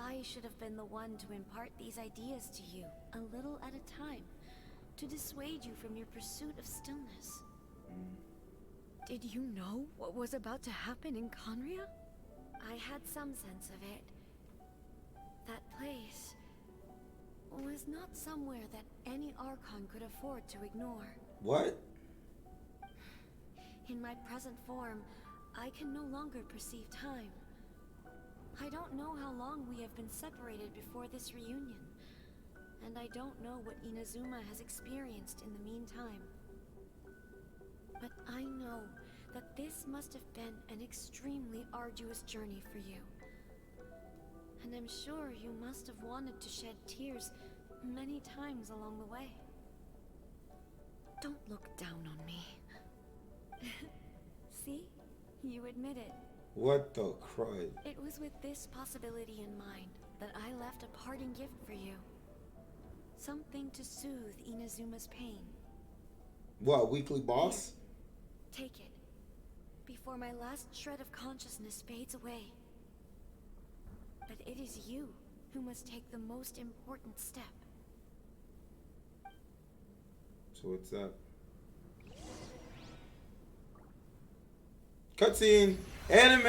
I should have been the one to impart these ideas to you, a little at a time, to dissuade you from your pursuit of stillness. Did you know what was about to happen in Conria? I had some sense of it. That place was not somewhere that any Archon could afford to ignore. What? In my present form, I can no longer perceive time. I don't know how long we have been separated before this reunion, and I don't know what Inazuma has experienced in the meantime. But I know that this must have been an extremely arduous journey for you. And I'm sure you must have wanted to shed tears many times along the way. Don't look down on me. See? You admit it. What the crud? It was with this possibility in mind that I left a parting gift for you. Something to soothe Inazuma's pain. What, weekly boss? Here, take it. Before my last shred of consciousness fades away. But it is you who must take the most important step. So what's up? Cutscene! Anime!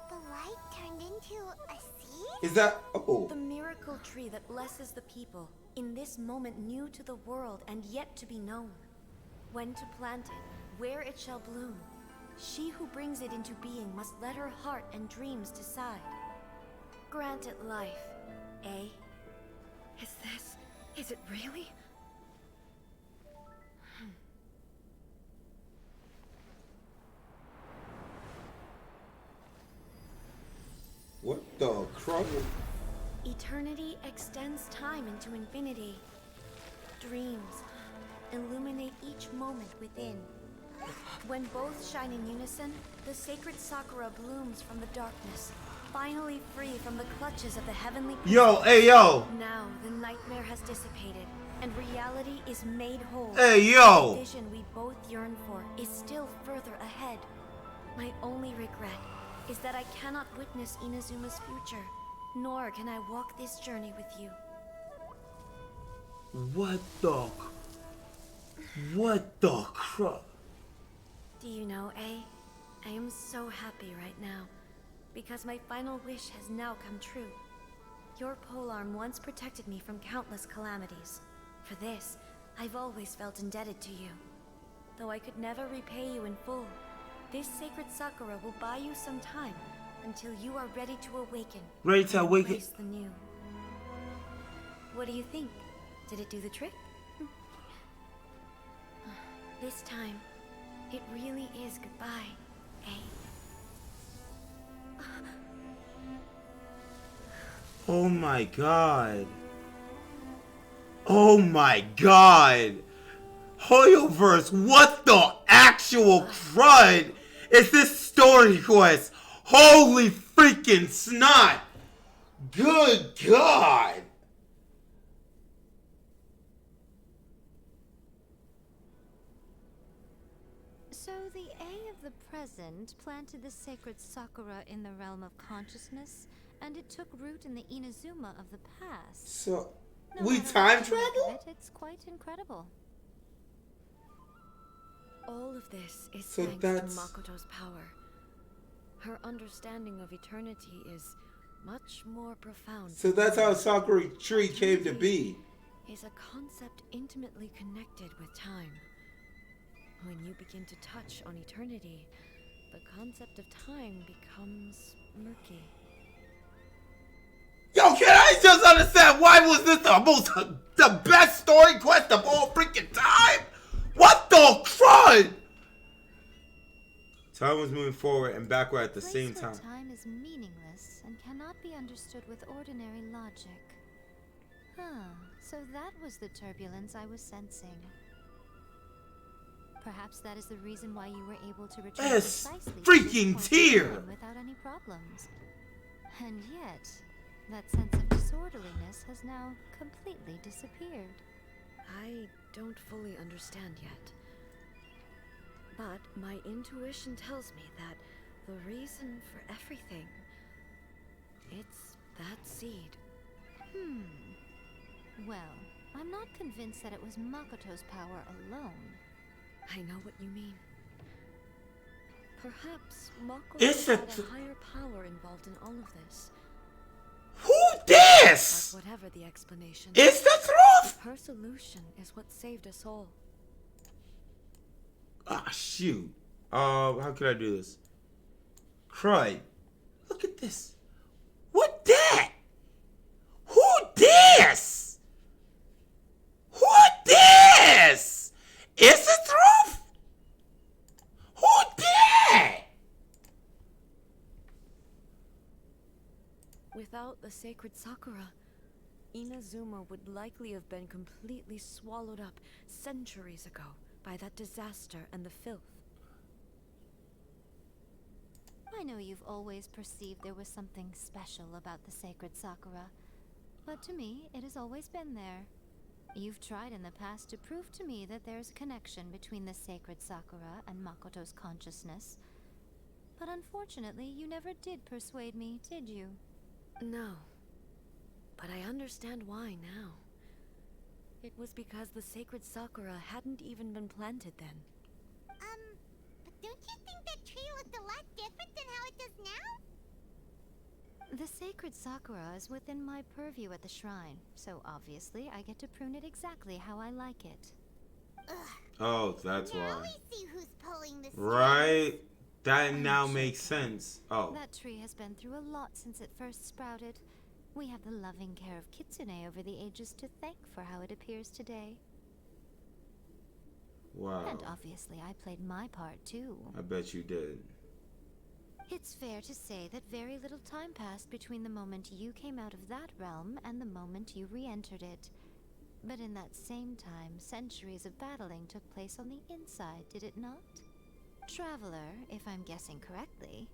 The light turned into a seed? Is that... Oh. The miracle tree that blesses the people, in this moment new to the world and yet to be known. When to plant it, where it shall bloom. She who brings it into being must let her heart and dreams decide. Grant it life, eh? Is it really? What the crud? Eternity extends time into infinity. Dreams illuminate each moment within. When both shine in unison, the sacred Sakura blooms from the darkness, finally free from the clutches of the heavenly... Yo, hey, yo! Now the nightmare has dissipated, and reality is made whole. Hey, yo! The vision we both yearn for is still further ahead. My only regret is that I cannot witness Inazuma's future, nor can I walk this journey with you. What the crap? Do you know, I am so happy right now, because my final wish has now come true. Your polearm once protected me from countless calamities. For this, I've always felt indebted to you. Though I could never repay you in full, this sacred Sakura will buy you some time until you are ready to awaken. Ready to awaken? Embrace the new. What do you think? Did it do the trick? This time, it really is goodbye, eh? Oh my god. Oh my god. Hoyoverse, what the actual crud is this story quest? Holy freaking snot. Good god. So the A of the present planted the sacred Sakura in the realm of consciousness, and it took root in the Inazuma of the past. So, No we matter time what you make of travel? it, it's quite incredible. All of this is So thanks that's- to Makoto's power. Her understanding of eternity is much more profound. So that's how Sakura Tree came to be. Is a concept intimately connected with time. When you begin to touch on eternity, the concept of time becomes murky. Yo, can I just understand why was this the best story quest of all freaking time? What the crud? Time was moving forward and backward at the Place same where time. time is meaningless and cannot be understood with ordinary logic. Huh, so that was the turbulence I was sensing. Perhaps that is the reason why you were able to return Yes, precisely to freaking this point in tear! time without any problems. And yet, that sense of disorderliness has now completely disappeared. I don't fully understand yet. But my intuition tells me that The reason for everything. It's that seed. Well, I'm not convinced that it was Makoto's power alone. I know what you mean. Perhaps Makoto It's had a higher power involved in all of this. Who this? But whatever the explanation, It's the truth. her solution is what saved us all. Ah, shoot. How could I do this? Crud. Look at this. What that? Who this? Who this? It's the truth. Who that? Without the sacred Sakura, Inazuma would likely have been completely swallowed up centuries ago by that disaster and the filth. I know you've always perceived there was something special about the sacred Sakura, but to me, it has always been there. You've tried in the past to prove to me that there's a connection between the sacred Sakura and Makoto's consciousness, but unfortunately, you never did persuade me, did you? No. But I understand why now. It was because the sacred Sakura hadn't even been planted then. But don't you think that tree looked a lot different than how it does now? The sacred Sakura is within my purview at the shrine, so obviously I get to prune it exactly how I like it. Ugh. Oh, that's You why. always see who's pulling the strings. Right? That I'm now sure makes sense. Oh. That tree has been through a lot since it first sprouted. We have the loving care of Kitsune over the ages to thank for how it appears today. Wow. And obviously I played my part too. I bet you did. It's fair to say that very little time passed between the moment you came out of that realm and the moment you re-entered it. But in that same time, centuries of battling took place on the inside, did it not? Traveler, if I'm guessing correctly,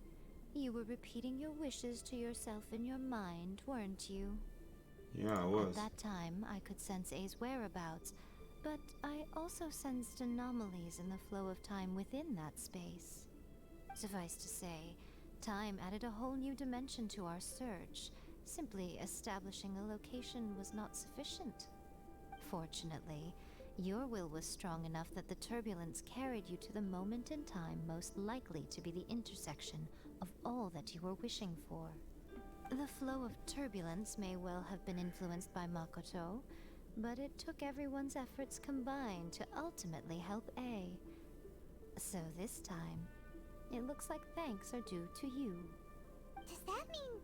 you were repeating your wishes to yourself in your mind, weren't you? Yeah, I was. At that time, I could sense A's whereabouts, but I also sensed anomalies in the flow of time within that space. Suffice to say, time added a whole new dimension to our search. Simply establishing a location was not sufficient. Fortunately, your will was strong enough that the turbulence carried you to the moment in time most likely to be the intersection of all that you were wishing for. The flow of turbulence may well have been influenced by Makoto, but it took everyone's efforts combined to ultimately help A. So this time, it looks like thanks are due to you. Does that mean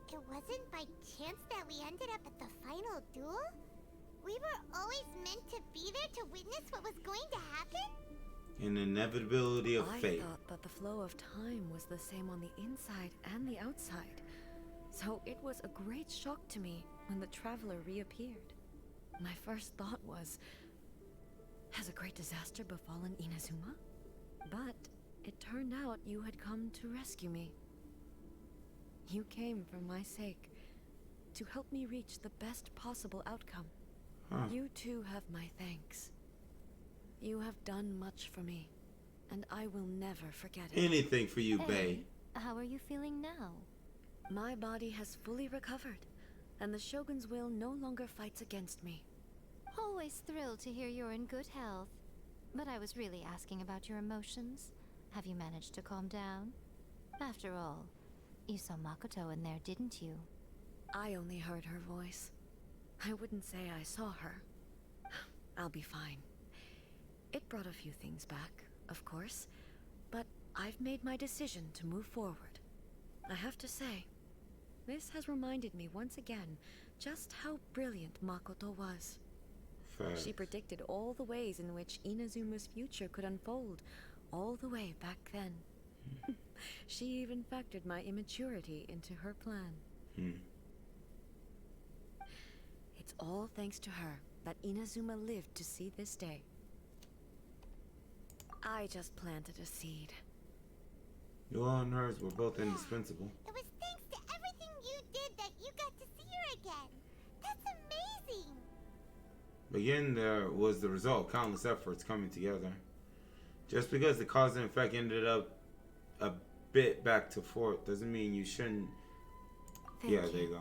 it wasn't by chance that we ended up at the final duel? We were always meant to be there to witness what was going to happen? An inevitability of fate. I thought that the flow of time was the same on the inside and the outside. So it was a great shock to me when the traveler reappeared. My first thought was, has a great disaster befallen Inazuma? But it turned out you had come to rescue me. You came for my sake, to help me reach the best possible outcome. Huh. You too have my thanks. You have done much for me, and I will never forget it. Anything for you, Hey, bae. how are you feeling now? My body has fully recovered, and the Shogun's will no longer fights against me. Always thrilled to hear you're in good health. But I was really asking about your emotions. Have you managed to calm down? After all, you saw Makoto in there, didn't you? I only heard her voice. I wouldn't say I saw her. I'll be fine. It brought a few things back, of course, but I've made my decision to move forward. I have to say, this has reminded me once again just how brilliant Makoto was. Facts. She predicted all the ways in which Inazuma's future could unfold, all the way back then. She even factored my immaturity into her plan. It's all thanks to her that Inazuma lived to see this day. I just planted a seed. You and hers were both indispensable. It was thanks to everything you did that you got to see her again. That's amazing. Again, there was the result, countless efforts coming together. Just because the cause and effect ended up bit back to forth doesn't mean you shouldn't. Thank Yeah, you. there you go.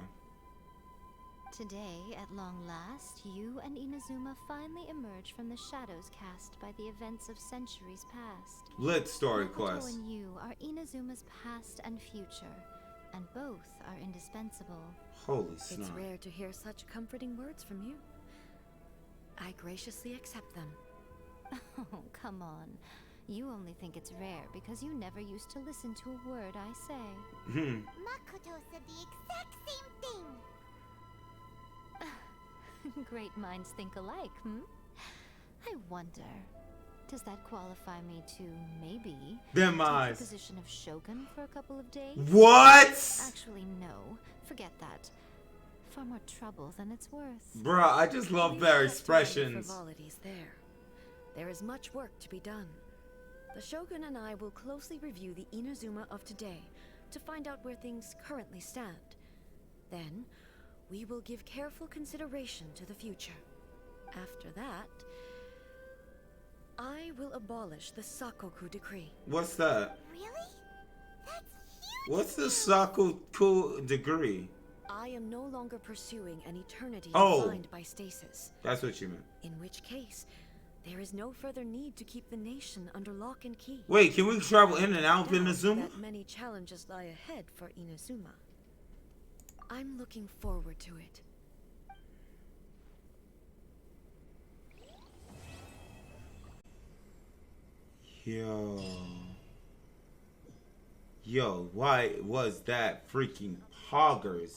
Today, at long last, you and Inazuma finally emerge from the shadows cast by the events of centuries past. Lit story Makoto quest. and you are Inazuma's past and future, and both are indispensable. Holy It's snot. rare to hear such comforting words from you. I graciously accept them. Oh, come on. You only think it's rare because you never used to listen to a word I say. Makoto said the exact same thing. Great minds think alike, hmm? I wonder, does that qualify me to maybe Them take the eyes. position of Shogun for a couple of days? What? Actually, no. Forget that. Far more trouble than it's worth. Bruh, I just love Leave their that to any expressions. frivolities there. There is much work to be done. The Shogun and I will closely review the Inazuma of today to find out where things currently stand. Then, we will give careful consideration to the future. After that, I will abolish the Sakoku decree. What's that? Really? That's huge. What's the Sakoku degree? I am no longer pursuing an eternity Oh. defined by stasis. That's what you meant. In which case, there is no further need to keep the nation under lock and key. Wait, can we travel in and out of Doubt Inazuma? that many challenges lie ahead for Inazuma. I'm looking forward to it. Yo, why was that freaking poggers?